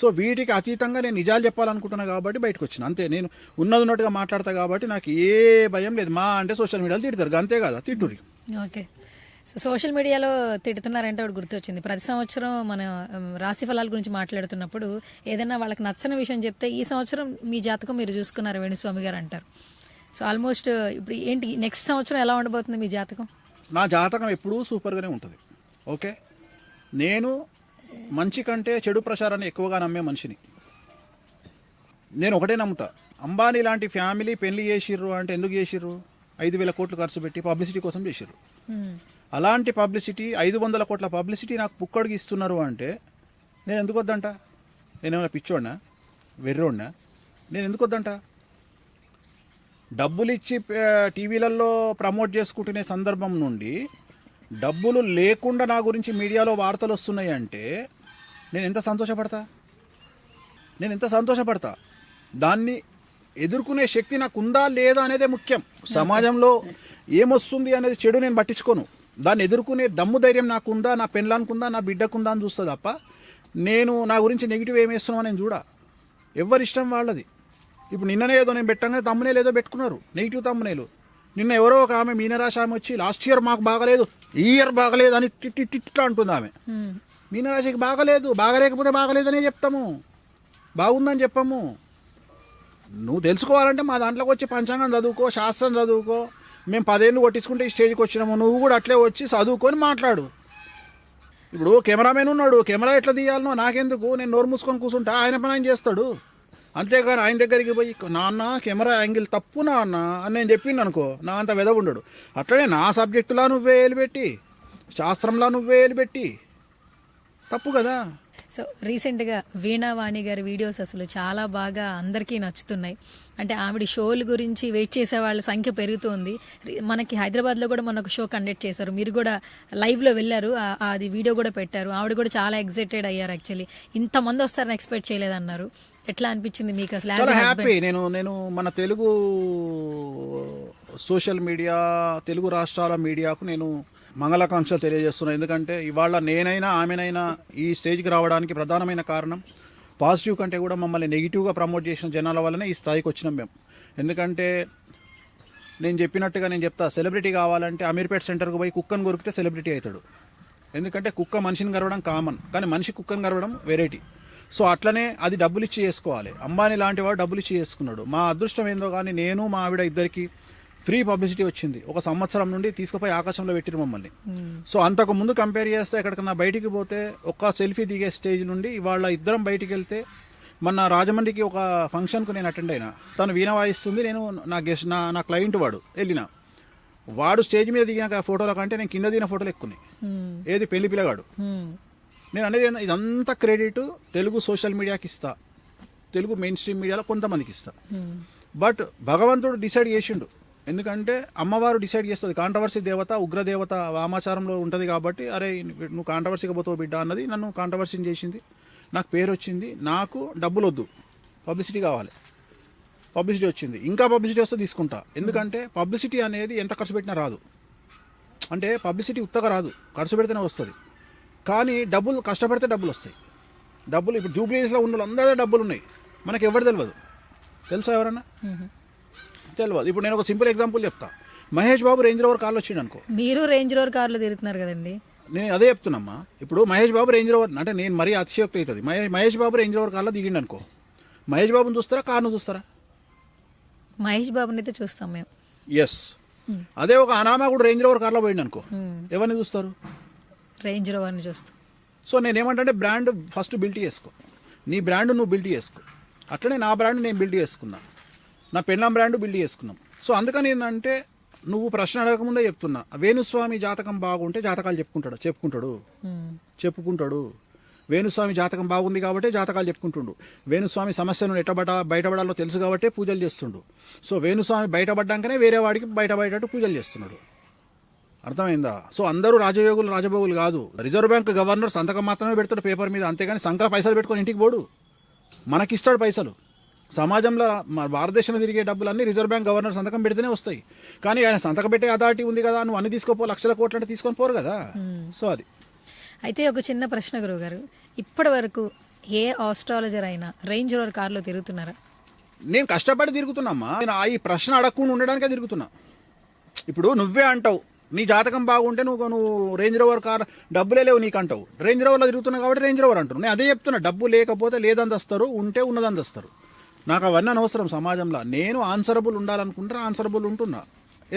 సో వీటికి అతీతంగా నేను నిజాలు చెప్పాలనుకుంటున్నా కాబట్టి బయటకు వచ్చిన అంతే. నేను ఉన్నట్టుగా మాట్లాడతా కాబట్టి నాకు ఏ భయం లేదు. మా అంటే సోషల్ మీడియాలో తిడతారు, అంతే కదా, తిట్టురి. ఓకే, సో సోషల్ మీడియాలో తిడుతున్నారంటే ఒకటి గుర్తొచ్చింది. ప్రతి సంవత్సరం మన రాశి ఫలాల గురించి మాట్లాడుతున్నప్పుడు ఏదైనా వాళ్ళకి నచ్చని విషయం చెప్తే ఈ సంవత్సరం మీ జాతకం మీరు చూసుకున్నారు వేణుస్వామి గారు అంటారు. సో ఆల్మోస్ట్ ఇప్పుడు ఏంటి నెక్స్ట్ సంవత్సరం ఎలా ఉండబోతుంది మీ జాతకం? నా జాతకం ఎప్పుడూ సూపర్గానే ఉంటుంది. ఓకే, నేను మంచి కంటే చెడు ప్రచారాన్ని ఎక్కువగా నమ్మే మనిషిని. నేను ఒకటే నమ్ముతా, అంబానీ లాంటి ఫ్యామిలీ పెళ్లి చేసిర్రు అంటే ఎందుకు చేసిర్రు? 5,000 కోట్లు ఖర్చు పెట్టి పబ్లిసిటీ కోసం చేసిర్రు. అలాంటి పబ్లిసిటీ 500 కోట్ల పబ్లిసిటీ నాకు పుక్కడికి ఇస్తున్నారు అంటే నేను ఎందుకు వద్దంట? నేనేమైనా పిచ్చోడినా, వెర్రోడినా? నేను ఎందుకు వద్దంట? డబ్బులు ఇచ్చి టీవీలలో ప్రమోట్ చేసుకుంటునే సందర్భం నుండి డబ్బులు లేకుండా నా గురించి మీడియాలో వార్తలు వస్తున్నాయి అంటే నేను ఎంత సంతోషపడతా. దాన్ని ఎదుర్కొనే శక్తి నాకు ఉందా లేదా అనేదే ముఖ్యం. సమాజంలో ఏమొస్తుంది అనేది చెడు నేను పట్టించుకోను. దాన్ని ఎదుర్కొనే దమ్ము ధైర్యం నాకు ఉందా, నా పెళ్ళానుకుందా, నా బిడ్డకుందా అని చూస్తా తప్ప నేను నా గురించి నెగిటివ్ ఏమేస్తున్నావు నేను చూడా. ఎవరిష్టం వాళ్ళది. ఇప్పుడు నిన్ననే ఏదో నేను పెట్టగానే తమ్మునేలు ఏదో పెట్టుకున్నారు, నెగిటివ్ తమ్మునేలు. నిన్న ఎవరో ఒక ఆమె మీనరాశి ఆమె వచ్చి లాస్ట్ ఇయర్ మాకు బాగలేదు, ఈ ఇయర్ బాగలేదు అని టిట్లా అంటుంది ఆమె. మీనరాశికి బాగలేకపోతే బాగలేదనే చెప్తాము, బాగుందని చెప్పాము. నువ్వు తెలుసుకోవాలంటే మా దాంట్లోకి వచ్చి పంచాంగం చదువుకో, శాస్త్రం చదువుకో. మేము 10 ఏళ్ళు కొట్టించుకుంటే ఈ స్టేజ్కి వచ్చినాము, నువ్వు కూడా అట్లే వచ్చి చదువుకొని మాట్లాడు. ఇప్పుడు కెమెరామెన్ ఉన్నాడు, కెమెరా ఎట్లా తీయాలనో నాకెందుకు, నేను నోరు మూసుకొని కూర్చుంటా, ఆయన పని ఆయన చేస్తాడు. అంతేగాని ఆయన దగ్గరికి పోయి నాన్న కెమెరా యాంగిల్ తప్పు నాన్న అని నేను చెప్పింది అనుకో, నా అంత వెదవ ఉండడు. అట్లనే నా సబ్జెక్టులా నువ్వే వేలు పెట్టి, శాస్త్రంలా నువ్వే వేలు పెట్టి, తప్పు కదా. సో రీసెంట్గా వీణావాణి గారి వీడియోస్ అసలు చాలా బాగా అందరికీ నచ్చుతున్నాయి. అంటే ఆవిడ షోల గురించి వెయిట్ చేసే వాళ్ళ సంఖ్య పెరుగుతుంది. మనకి హైదరాబాద్లో కూడా మొన్న ఒక షో కండక్ట్ చేశారు, మీరు కూడా లైవ్లో వెళ్ళారు, అది వీడియో కూడా పెట్టారు. ఆవిడ కూడా చాలా ఎగ్జైటెడ్ అయ్యారు. యాక్చువల్లీ ఇంతమంది వస్తారని ఎక్స్పెక్ట్ చేయలేదన్నారు. ఎట్లా అనిపించింది మీకు అసలు? చాలా హ్యాపీ. నేను మన తెలుగు సోషల్ మీడియా, తెలుగు రాష్ట్రాల మీడియాకు నేను మంగళాకాంక్షలు తెలియజేస్తున్నాను. ఎందుకంటే ఇవాళ నేనైనా ఆమెనైనా ఈ స్టేజ్కి రావడానికి ప్రధానమైన కారణం పాజిటివ్ కంటే కూడా మమ్మల్ని నెగిటివ్గా ప్రమోట్ చేసిన జనాల వల్లనే ఈ స్థాయికి వచ్చినాం మేము. ఎందుకంటే నేను చెప్పినట్టుగా నేను చెప్తా, సెలబ్రిటీ కావాలంటే అమీర్పేట్ సెంటర్కి పోయి కుక్కను కొరికితే సెలబ్రిటీ అవుతాడు. ఎందుకంటే కుక్క మనిషిని గరవడం కామన్, కానీ మనిషి కుక్కను గరవడం వెరైటీ. సో అట్లనే అది డబ్బులు ఇచ్చి చేసుకోవాలి. అంబానీ లాంటి వాడు డబ్బులు ఇచ్చి చేసుకున్నాడు. మా అదృష్టం ఏందో కానీ నేను మా ఆవిడ ఇద్దరికి ఫ్రీ పబ్లిసిటీ వచ్చింది. 1 సంవత్సరం నుండి తీసుకుపోయి ఆకాశంలో పెట్టిరు మమ్మల్ని. సో అంతకు ముందు కంపేర్ చేస్తే ఎక్కడికన్నా బయటికి పోతే ఒక్క సెల్ఫీ దిగే స్టేజ్ నుండి ఇవాళ ఇద్దరం బయటికి వెళ్తే, మొన్న రాజమండ్రికి ఒక ఫంక్షన్కు నేను అటెండ్ అయినా, తను వీణ వాయిస్తుంది, నేను నా క్లయింట్ వాడు వెళ్ళిన, వాడు స్టేజ్ మీద దిగిన ఫోటోల కంటే నేను కింద దిగిన ఫోటోలు ఎక్కున్నాయి. ఏది పెళ్లి పిల్లగాడు. నేను అనేది ఇదంతా క్రెడిట్ తెలుగు సోషల్ మీడియాకి ఇస్తా, తెలుగు మెయిన్ స్ట్రీమ్ మీడియాలో కొంతమందికి ఇస్తా. బట్ భగవంతుడు డిసైడ్ చేసిండు. ఎందుకంటే అమ్మవారు డిసైడ్ చేస్తుంది. కాంట్రవర్సీ దేవత, ఉగ్రదేవత వామాచారంలో ఉంటుంది కాబట్టి, అరే నువ్వు కాంట్రవర్సీగా పోతావు బిడ్డ అన్నది నన్ను కాంట్రవర్సీని చేసింది. నాకు పేరు వచ్చింది, నాకు డబ్బులు వద్దు, పబ్లిసిటీ కావాలి. పబ్లిసిటీ వచ్చింది, ఇంకా పబ్లిసిటీ వస్తే తీసుకుంటా. ఎందుకంటే పబ్లిసిటీ అనేది ఎంత ఖర్చు పెట్టినా రాదు. అంటే పబ్లిసిటీ ఉత్తగా రాదు, ఖర్చు పెడితేనే వస్తుంది. కానీ డబ్బులు కష్టపడితే డబ్బులు వస్తాయి. డబ్బులు ఇప్పుడు జూబ్లీస్లో ఉన్న వాళ్ళందరూ డబ్బులు ఉన్నాయి, మనకి ఎవరు తెలియదు. తెలుసా ఎవరన్నా? తెలియదు. ఇప్పుడు నేను ఒక సింపుల్ ఎగ్జాంపుల్ చెప్తా. మహేష్ బాబు రేంజ్ రోవర్ కార్లో వచ్చిండు అనుకో, మీరు రేంజ్ రోవర్ కార్లో తిరుగుతున్నారు కదండి. నేను అదే చెప్తున్నామ్మా. ఇప్పుడు మహేష్ బాబు రేంజ్ రోవర్ అంటే నేను మరీ అతిశయోక్తి అవుతుంది. మహేష్ బాబు రేంజ్ రోవర్ కార్లో దిగిండు అనుకో, మహేష్ బాబుని చూస్తారా, కార్ను చూస్తారా? మహేష్ బాబుని అయితే చూస్తాం మేము. ఎస్. అదే ఒక అనామకుడు రేంజ్ రోవర్ కార్లో పోయిండు అనుకో, ఎవరిని చూస్తారు? రేంజ్ రోవర్ని చూస్తాం. సో నేనేమంటే బ్రాండ్ ఫస్ట్ బిల్డ్ చేసుకో, నీ బ్రాండ్ నువ్వు బిల్డ్ చేసుకో. అట్లనే నా బ్రాండ్ నేను బిల్డ్ చేసుకున్నా, నా పెళ్ళాం బ్రాండ్ బిల్డ్ చేసుకున్నాం. సో అందుకని ఏంటంటే నువ్వు ప్రశ్న అడగకముందే చెప్తున్నా, వేణుస్వామి జాతకం బాగుంటే జాతకాలు చెప్పుకుంటాడు. వేణుస్వామి జాతకం బాగుంది కాబట్టి జాతకాలు చెప్పుకుంటుండు. వేణుస్వామి సమస్యను బయటపడాలో తెలుసు కాబట్టి పూజలు చేస్తుండు. సో వేణుస్వామి బయటపడ్డాకనే వేరే వాడికి బయటపడేటట్టు పూజలు చేస్తున్నాడు. అర్థమైందా? సో అందరూ రాజభోగులు కాదు. రిజర్వ్ బ్యాంక్ గవర్నర్ సంతకం మాత్రమే పెడతాడు పేపర్ మీద, అంతేగాని సంఖ్య పైసలు పెట్టుకొని ఇంటికి పోడు, మనకిస్తాడు పైసలు. సమాజంలో భారతదేశంలో తిరిగే డబ్బులన్నీ రిజర్వ్ బ్యాంక్ గవర్నర్ సంతకం పెడితేనే వస్తాయి. కానీ ఆయన సంతకం పెట్టే అథారిటీ ఉంది కదా, నువ్వు అన్ని తీసుకోపో, లక్షల కోట్లు అంటే తీసుకొని పోరు కదా. సో అది. అయితే ఒక చిన్న ప్రశ్న గురువుగారు, ఇప్పటి వరకు ఏ ఆస్ట్రాలజర్ అయినా రేంజ్ రోవర్ కార్లో తిరుగుతున్నారా? నేను కష్టపడి తిరుగుతున్నామ్మా. నేను ఈ ప్రశ్న అడగకుండా ఉండడానికే తిరుగుతున్నా. ఇప్పుడు నువ్వే అంటావు నీ జాతకం బాగుంటే నువ్వు రేంజ్ రోవర్ కార్ డబ్బులే లేవు నీకు అంటావు. రేంజ్ రోవర్లో తిరుగుతున్నావు కాబట్టి రేంజ్ రోవర్ అంటారు. నేను అదే చెప్తున్నా, డబ్బు లేకపోతే లేదందస్తారు, ఉంటే ఉన్నదందస్తారు. నాకు అవన్నీ అనవసరం సమాజంలో. నేను ఆన్సరబుల్ ఉండాలనుకుంటే ఆన్సరబుల్ ఉంటున్నా,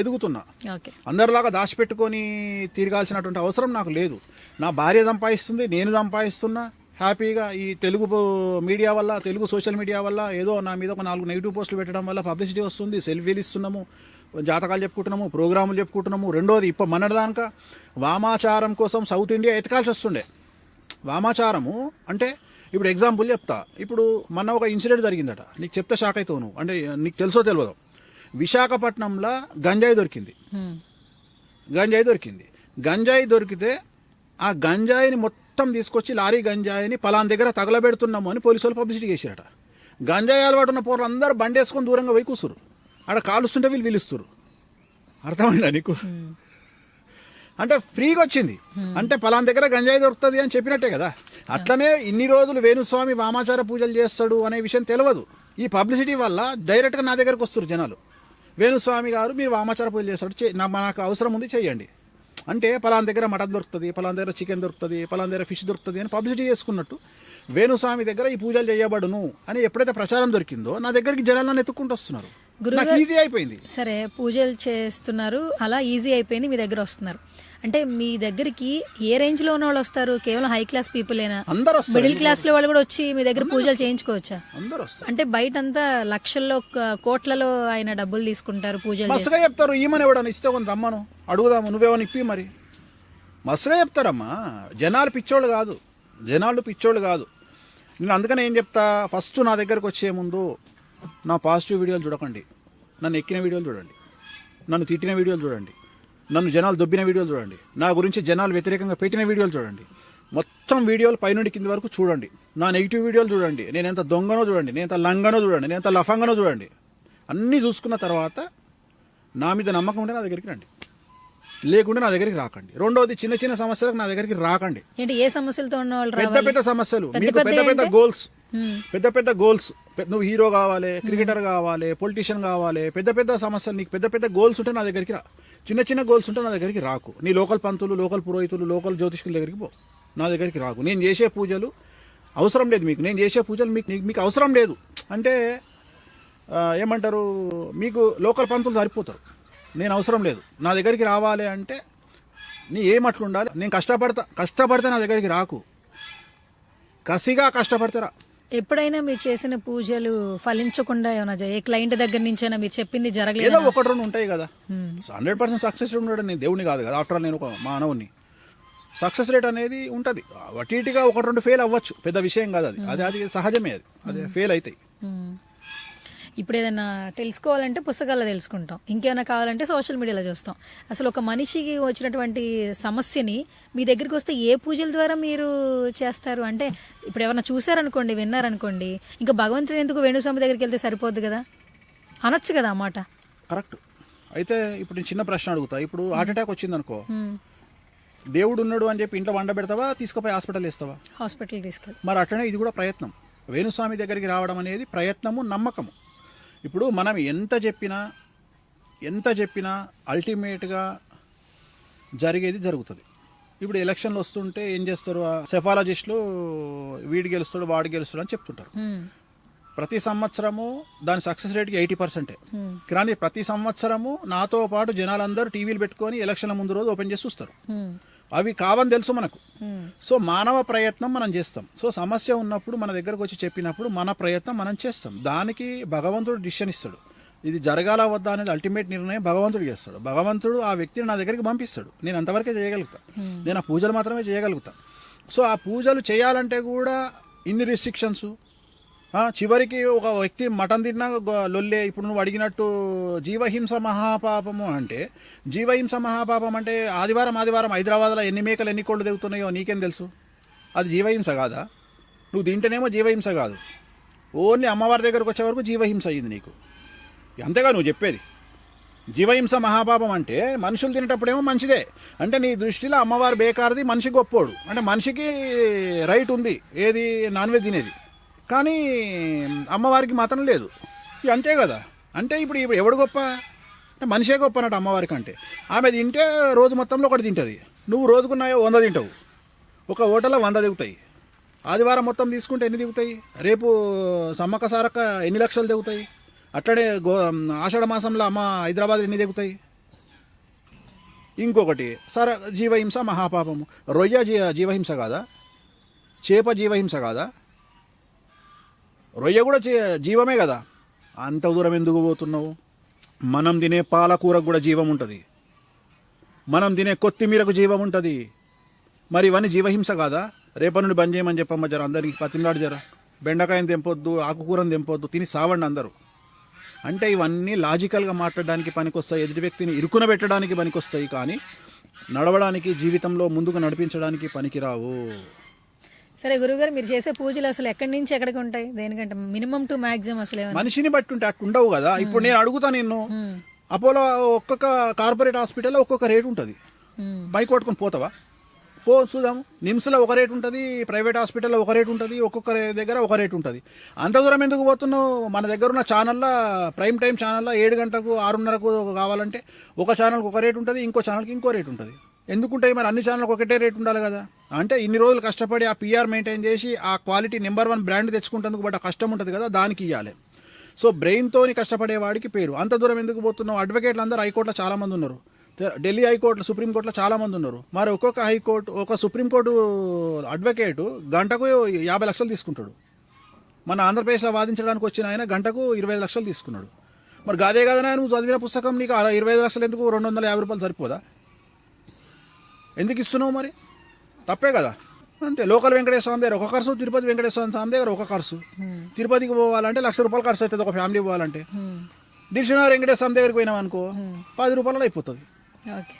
ఎదుగుతున్నా. అందరిలాగా దాచిపెట్టుకొని తిరగాల్సినటువంటి అవసరం నాకు లేదు. నా భార్య సంపాదిస్తుంది, నేను సంపాదిస్తున్నా హ్యాపీగా. ఈ తెలుగు మీడియా వల్ల, తెలుగు సోషల్ మీడియా వల్ల ఏదో నా మీద ఒక 4 నెగిటివ్ పోస్టులు పెట్టడం వల్ల పబ్లిసిటీ వస్తుంది, సెల్ఫీలు ఇస్తున్నాము, జాతకాలు చెప్పుకుంటున్నాము, ప్రోగ్రాములు చెప్పుకుంటున్నాము. రెండోది ఇప్పుడు మొన్నటిదాక వామాచారం కోసం సౌత్ ఇండియా ఎతకాల్సి వస్తుండే. వామాచారము అంటే ఇప్పుడు ఎగ్జాంపుల్ చెప్తా. ఇప్పుడు మొన్న ఒక ఇన్సిడెంట్ జరిగిందట, నీకు చెప్తే షాక్ అవుతావు నువ్వు. అంటే నీకు తెలుసో తెలియదు, విశాఖపట్నంలో గంజాయి దొరికింది. గంజాయి దొరికితే ఆ గంజాయిని మొత్తం తీసుకొచ్చి లారీ గంజాయిని పలాన్ దగ్గర తగలబెడుతున్నాము అని పోలీసు వాళ్ళు పబ్లిసిటీ చేశారట. గంజాయి అలవాటు ఉన్న పోరు అందరూ బండి వేసుకొని దూరంగా పోయి కూసురు, ఆడ కాలుస్తుంటే వీళ్ళు పిలుస్తారు. అర్థమైందా నీకు? అంటే ఫ్రీగా వచ్చింది అంటే పలాన్ దగ్గర గంజాయి దొరుకుతుంది అని చెప్పినట్టే కదా. అట్లనే ఇన్ని రోజులు వేణుస్వామి వామాచార పూజలు చేస్తాడు అనే విషయం తెలియదు. ఈ పబ్లిసిటీ వల్ల డైరెక్ట్గా నా దగ్గరకు వస్తారు జనాలు. వేణుస్వామి గారు మీరు వామాచార పూజలు చేస్తాడు, నాకు అవసరం ఉంది చేయండి అంటే, పలాన్ దగ్గర మటన్ దొరుకుతుంది, పలాన్ దగ్గర చికెన్ దొరుకుతుంది, పలాన్ దగ్గర ఫిష్ దొరుకుతుంది అని పబ్లిసిటీ చేసుకున్నట్టు వేణుస్వామి దగ్గర ఈ పూజలు చేయబడును అని ఎప్పుడైతే ప్రచారం దొరికిందో నా దగ్గరికి జనాలను ఎత్తుక్కుంటూ వస్తున్నారు. ఈజీ అయిపోయింది. సరే, పూజలు చేస్తున్నారు, అలా ఈజీ అయిపోయింది, మీ దగ్గర వస్తున్నారు. అంటే మీ దగ్గరికి ఏ రేంజ్ లో ఉన్న వాళ్ళు వస్తారు? కేవలం హై క్లాస్ పీపులేనా? అందరూ, మిడిల్ క్లాస్ లో వాళ్ళు కూడా వచ్చి మీ దగ్గర పూజలు చేయించుకోవచ్చా? అందరూ వస్తారు. అంటే బయట అంతా లక్షల్లో కోట్లలో ఆయన డబ్బులు తీసుకుంటారు, పూజలు మస్తుగా చెప్తారు. ఈమెను ఎవడన్నా ఇస్తే కొన్ని రమ్మను అడుగుదాము, నువ్వేమని ఇప్పి మరి మస్తుగా చెప్తారమ్మా. జనాలు పిచ్చోళ్ళు కాదు. జనాలు పిచ్చోళ్ళు కాదు. నేను అందుకనే ఏం చెప్తా, ఫస్ట్ నా దగ్గరకు వచ్చే ముందు నా పాజిటివ్ వీడియోలు చూడకండి, నన్ను ఎక్కిన వీడియోలు చూడండి, నన్ను తిట్టిన వీడియోలు చూడండి, నన్ను జనాలు దొబ్బిన వీడియోలు చూడండి, నా గురించి జనాలు వ్యతిరేకంగా పెట్టిన వీడియోలు చూడండి. మొత్తం వీడియోలు పైనుండి కింది వరకు చూడండి. నా నెగిటివ్ వీడియోలు చూడండి, నేను ఎంత దొంగనో చూడండి, నేను ఎంత లంగనో చూడండి, నేను ఎంత లఫంగనో చూడండి. అన్నీ చూసుకున్న తర్వాత నా మీద నమ్మకం ఉంటే నా దగ్గరికి రండి, లేకుంటే నా దగ్గరికి రాకండి. రెండోది, చిన్న చిన్న సమస్యలకు నా దగ్గరికి రాకండి. ఏంటి ఏ సమస్యలతో ఉన్న వాళ్ళు పెద్ద పెద్ద సమస్యలు, మీకు పెద్ద పెద్ద గోల్స్, పెద్ద పెద్ద గోల్స్, నువ్వు హీరో కావాలి, క్రికెటర్ కావాలి, పొలిటీషియన్ కావాలి, పెద్ద పెద్ద సమస్యలు, నీకు పెద్ద పెద్ద గోల్స్ ఉంటే నా దగ్గరికి రా. చిన్న చిన్న గోల్స్ ఉంటే నా దగ్గరికి రాకు. నీ లోకల్ పంతులు, లోకల్ పురోహితులు, లోకల్ జ్యోతిష్కుల దగ్గరికి పో, నా దగ్గరికి రాకు. నేను చేసే పూజలు అవసరం లేదు మీకు, నేను చేసే పూజలు మీకు అవసరం లేదు. అంటే ఏమంటారు, మీకు లోకల్ పంతులు సరిపోతారు, నేను అవసరం లేదు. నా దగ్గరికి రావాలి అంటే నీ ఏమట్లు ఉండాలి, నేను కష్టపడితే నా దగ్గరికి రాకు, కసిగా కష్టపడితే రా. ఎప్పుడైనా మీరు చేసిన పూజలు ఫలించకుండా ఏమైనా ఏ క్లయింట్ దగ్గర నుంచైనా మీరు చెప్పింది జరగలేదు? ఏదో ఒకటి రెండు ఉంటాయి కదా. 100% సక్సెస్ రేట్ ఉండడం, నేను దేవుని కాదు కదా, ఆఫ్టర్ ఆల్ నేను ఒక మానవుని. సక్సెస్ రేట్ అనేది ఉంటుంది, అటీటిగా ఒకటి రెండు ఫెయిల్ అవ్వచ్చు, పెద్ద విషయం కాదు అది, అది సహజమే, అది ఫెయిల్ అవుతాయి. ఇప్పుడు ఏదైనా తెలుసుకోవాలంటే పుస్తకాల్లో తెలుసుకుంటాం, ఇంకేమైనా కావాలంటే సోషల్ మీడియాలో చూస్తాం. అసలు ఒక మనిషికి వచ్చినటువంటి సమస్యని మీ దగ్గరికి వస్తే ఏ పూజల ద్వారా మీరు చేస్తారు? అంటే ఇప్పుడు ఎవరైనా చూసారనుకోండి, విన్నారనుకోండి, ఇంకా భగవంతుడు ఎందుకు వేణుస్వామి దగ్గరికి వెళ్తే సరిపోద్ది కదా, అనొచ్చు కదా అన్నమాట. కరెక్ట్. అయితే ఇప్పుడు నేను చిన్న ప్రశ్న అడుగుతా, ఇప్పుడు హార్ట్ అటాక్ వచ్చింది అనుకో, దేవుడు ఉన్నాడు అని చెప్పి ఇంట్లో వండ పెడతావా, తీసుకుపోయి హాస్పిటల్ వేస్తావా? హాస్పిటల్ తీసుకెళ్ళి. మరి అట్లనే ఇది కూడా ప్రయత్నం. వేణుస్వామి దగ్గరికి రావడం అనేది ప్రయత్నము, నమ్మకము. ఇప్పుడు మనం ఎంత చెప్పినా అల్టిమేట్గా జరిగేది జరుగుతుంది. ఇప్పుడు ఎలక్షన్లు వస్తుంటే ఏం చేస్తారు, సెఫాలజిస్టులు వీడు గెలుస్తాడు వాడు గెలుస్తాడు అని చెప్తుంటారు. ప్రతి సంవత్సరము దాని సక్సెస్ రేట్కి 80%. కానీ ప్రతి సంవత్సరము నాతో పాటు జనాలందరూ టీవీలు పెట్టుకొని ఎలక్షన్ల ముందు రోజు ఓపెన్ చేసి చూస్తారు. అవి కావని తెలుసు మనకు. సో మానవ ప్రయత్నం మనం చేస్తాం. సో సమస్య ఉన్నప్పుడు మన దగ్గరకు వచ్చి చెప్పినప్పుడు మన ప్రయత్నం మనం చేస్తాం. దానికి భగవంతుడు డిసిషన్ ఇస్తాడు. ఇది జరగాల వద్దా అనేది అల్టిమేట్ నిర్ణయం భగవంతుడు చేస్తాడు. భగవంతుడు ఆ వ్యక్తిని నా దగ్గరికి పంపిస్తాడు. నేను అంతవరకే చేయగలుగుతా, నేను ఆ పూజలు మాత్రమే చేయగలుగుతా. సో ఆ పూజలు చేయాలంటే కూడా ఇన్ని రిస్ట్రిక్షన్స్. చివరికి ఒక వ్యక్తి మటన్ తిన్నా లొల్లే. ఇప్పుడు నువ్వు అడిగినట్టు జీవహింస మహాపాపము అంటే, జీవహింస మహాపాపం అంటే ఆదివారం హైదరాబాద్లో ఎన్ని మేకలు ఎన్ని కోళ్ళు దిగుతున్నాయో నీకేం తెలుసు? అది జీవహింస కాదా? నువ్వు తింటేనేమో జీవహింస కాదు, ఓన్లీ అమ్మవారి దగ్గరకు వచ్చే వరకు జీవహింస అయ్యింది నీకు. అంతేగా నువ్వు చెప్పేది. జీవహింస మహాపాపం అంటే మనుషులు తినేటప్పుడేమో మంచిదే, అంటే నీ దృష్టిలో అమ్మవారు బేకారది, మనిషి గొప్పోడు. అంటే మనిషికి రైట్ ఉంది ఏది, నాన్ వెజ్ తినేది, కానీ అమ్మవారికి మాత్రం లేదు. అంతే కదా. అంటే ఇప్పుడు ఎవడు గొప్ప అంటే మనిషే గొప్ప అన్నట్టు అమ్మవారికి. అంటే ఆమె తింటే రోజు మొత్తంలో ఒకటి తింటుంది, నువ్వు రోజుకున్నాయో 100 తింటావు. ఒక హోటల్లో 100 దిగుతాయి. ఆదివారం మొత్తం తీసుకుంటే ఎన్ని దిగుతాయి? రేపు సమ్మక్క సారక్క ఎన్ని లక్షలు దిగుతాయి? అట్లనే ఆషాఢ మాసంలో అమ్మ హైదరాబాద్ ఎన్ని దిగుతాయి? ఇంకొకటి జీవహింస మహాపాపము. రొయ్య జీవహింస కాదా? చేప జీవహింస కాదా? రొయ్య కూడా జీవమే కదా. అంత దూరం ఎందుకు పోతున్నావు? మనం తినే పాలకూరకు కూడా జీవం ఉంటుంది, మనం తినే కొత్తిమీరకు జీవం ఉంటుంది. మరి ఇవన్నీ జీవహింస కాదా? రేపటి నుండి బంద్ చేయమని చెప్పమ్మ జర, అందరికి పతిమలాడు జర. బెండకాయని తెంపొద్దు, ఆకుకూరని తెంపొద్దు, తిని సావండి అందరూ. అంటే ఇవన్నీ లాజికల్గా మాట్లాడడానికి పనికొస్తాయి, ఎదుటి వ్యక్తిని ఇరుకున పెట్టడానికి పనికొస్తాయి, కానీ నడవడానికి, జీవితంలో ముందుకు నడిపించడానికి పనికిరావు. సరే గురుగారు, మీరు చేసే పూజలు అసలు ఎక్కడి నుంచి ఎక్కడికి ఉంటాయి? దేనికంటే మినిమం టు మాక్సిమం అసలు మనిషిని బట్టి ఉంటే అట్టు ఉండవు కదా. ఇప్పుడు నేను అడుగుతా నిన్ను, అపోలో ఒక్కొక్క కార్పొరేట్ హాస్పిటల్లో ఒక్కొక్క రేటు ఉంటుంది, బైక్ కొట్టుకొని పోతావా? పో చూద్దాము. నిమ్స్లో ఒక రేటు ఉంటుంది, ప్రైవేట్ హాస్పిటల్లో ఒక రేటు ఉంటుంది, ఒక్కొక్క దగ్గర ఒక రేటు ఉంటుంది. అంత దూరం ఎందుకు పోతున్నావు? మన దగ్గర ఉన్న ఛానల్లో, ప్రైమ్ టైం ఛానల్లో 7 గంటలకు 6:30కు కావాలంటే ఒక ఛానల్కి ఒక రేటు ఉంటుంది, ఇంకో ఛానల్కి ఇంకో రేటు ఉంటుంది. ఎందుకుంటాయి మరి? అన్ని ఛానల్కి ఒకటే రేటు ఉండాలి కదా. అంటే ఇన్ని రోజులు కష్టపడి ఆ పిఆర్ మెయింటైన్ చేసి ఆ క్వాలిటీ నెంబర్ 1 బ్రాండ్ తెచ్చుకుంటేందుకు బట్ ఆ కష్టం ఉంటుంది కదా, దానికి ఇవ్వాలి. సో బ్రెయిన్తోని కష్టపడేవాడికి పేరు. అంత దూరం ఎందుకు పోతున్నావు? అడ్వకేట్లు అందరూ హైకోర్టులో చాలామంది ఉన్నారు, ఢిల్లీ హైకోర్టులో, సుప్రీంకోర్టులో చాలామంది ఉన్నారు. మరి ఒక్కొక్క హైకోర్టు, ఒక సుప్రీంకోర్టు అడ్వకేటు గంటకు 50 లక్షలు తీసుకుంటాడు. మన ఆంధ్రప్రదేశ్లో వాదించడానికి వచ్చిన ఆయన గంటకు 25 లక్షలు తీసుకున్నాడు. మరి గాదే కదా నువ్వు చదివిన పుస్తకం, నీకు 25 లక్షలు ఎందుకు? 250 రూపాయలు సరిపోదా? ఎందుకు ఇస్తున్నావు మరి? తప్పే కదా. అంతే. లోకల్ వెంకటేశ్వర స్వామి దగ్గర ఒక ఖర్చు, తిరుపతి వెంకటేశ్వర స్వామి దగ్గర ఒక ఖర్చు. తిరుపతికి పోవాలంటే 1,00,000 రూపాయలు ఖర్చు అవుతుంది ఒక ఫ్యామిలీ పోవాలంటే. దిల్సుఖ్నగర్ వెంకటేశ్వర స్వామి దగ్గరికి పోయినాం అనుకో 10 రూపాయలలో అయిపోతుంది. ఓకే.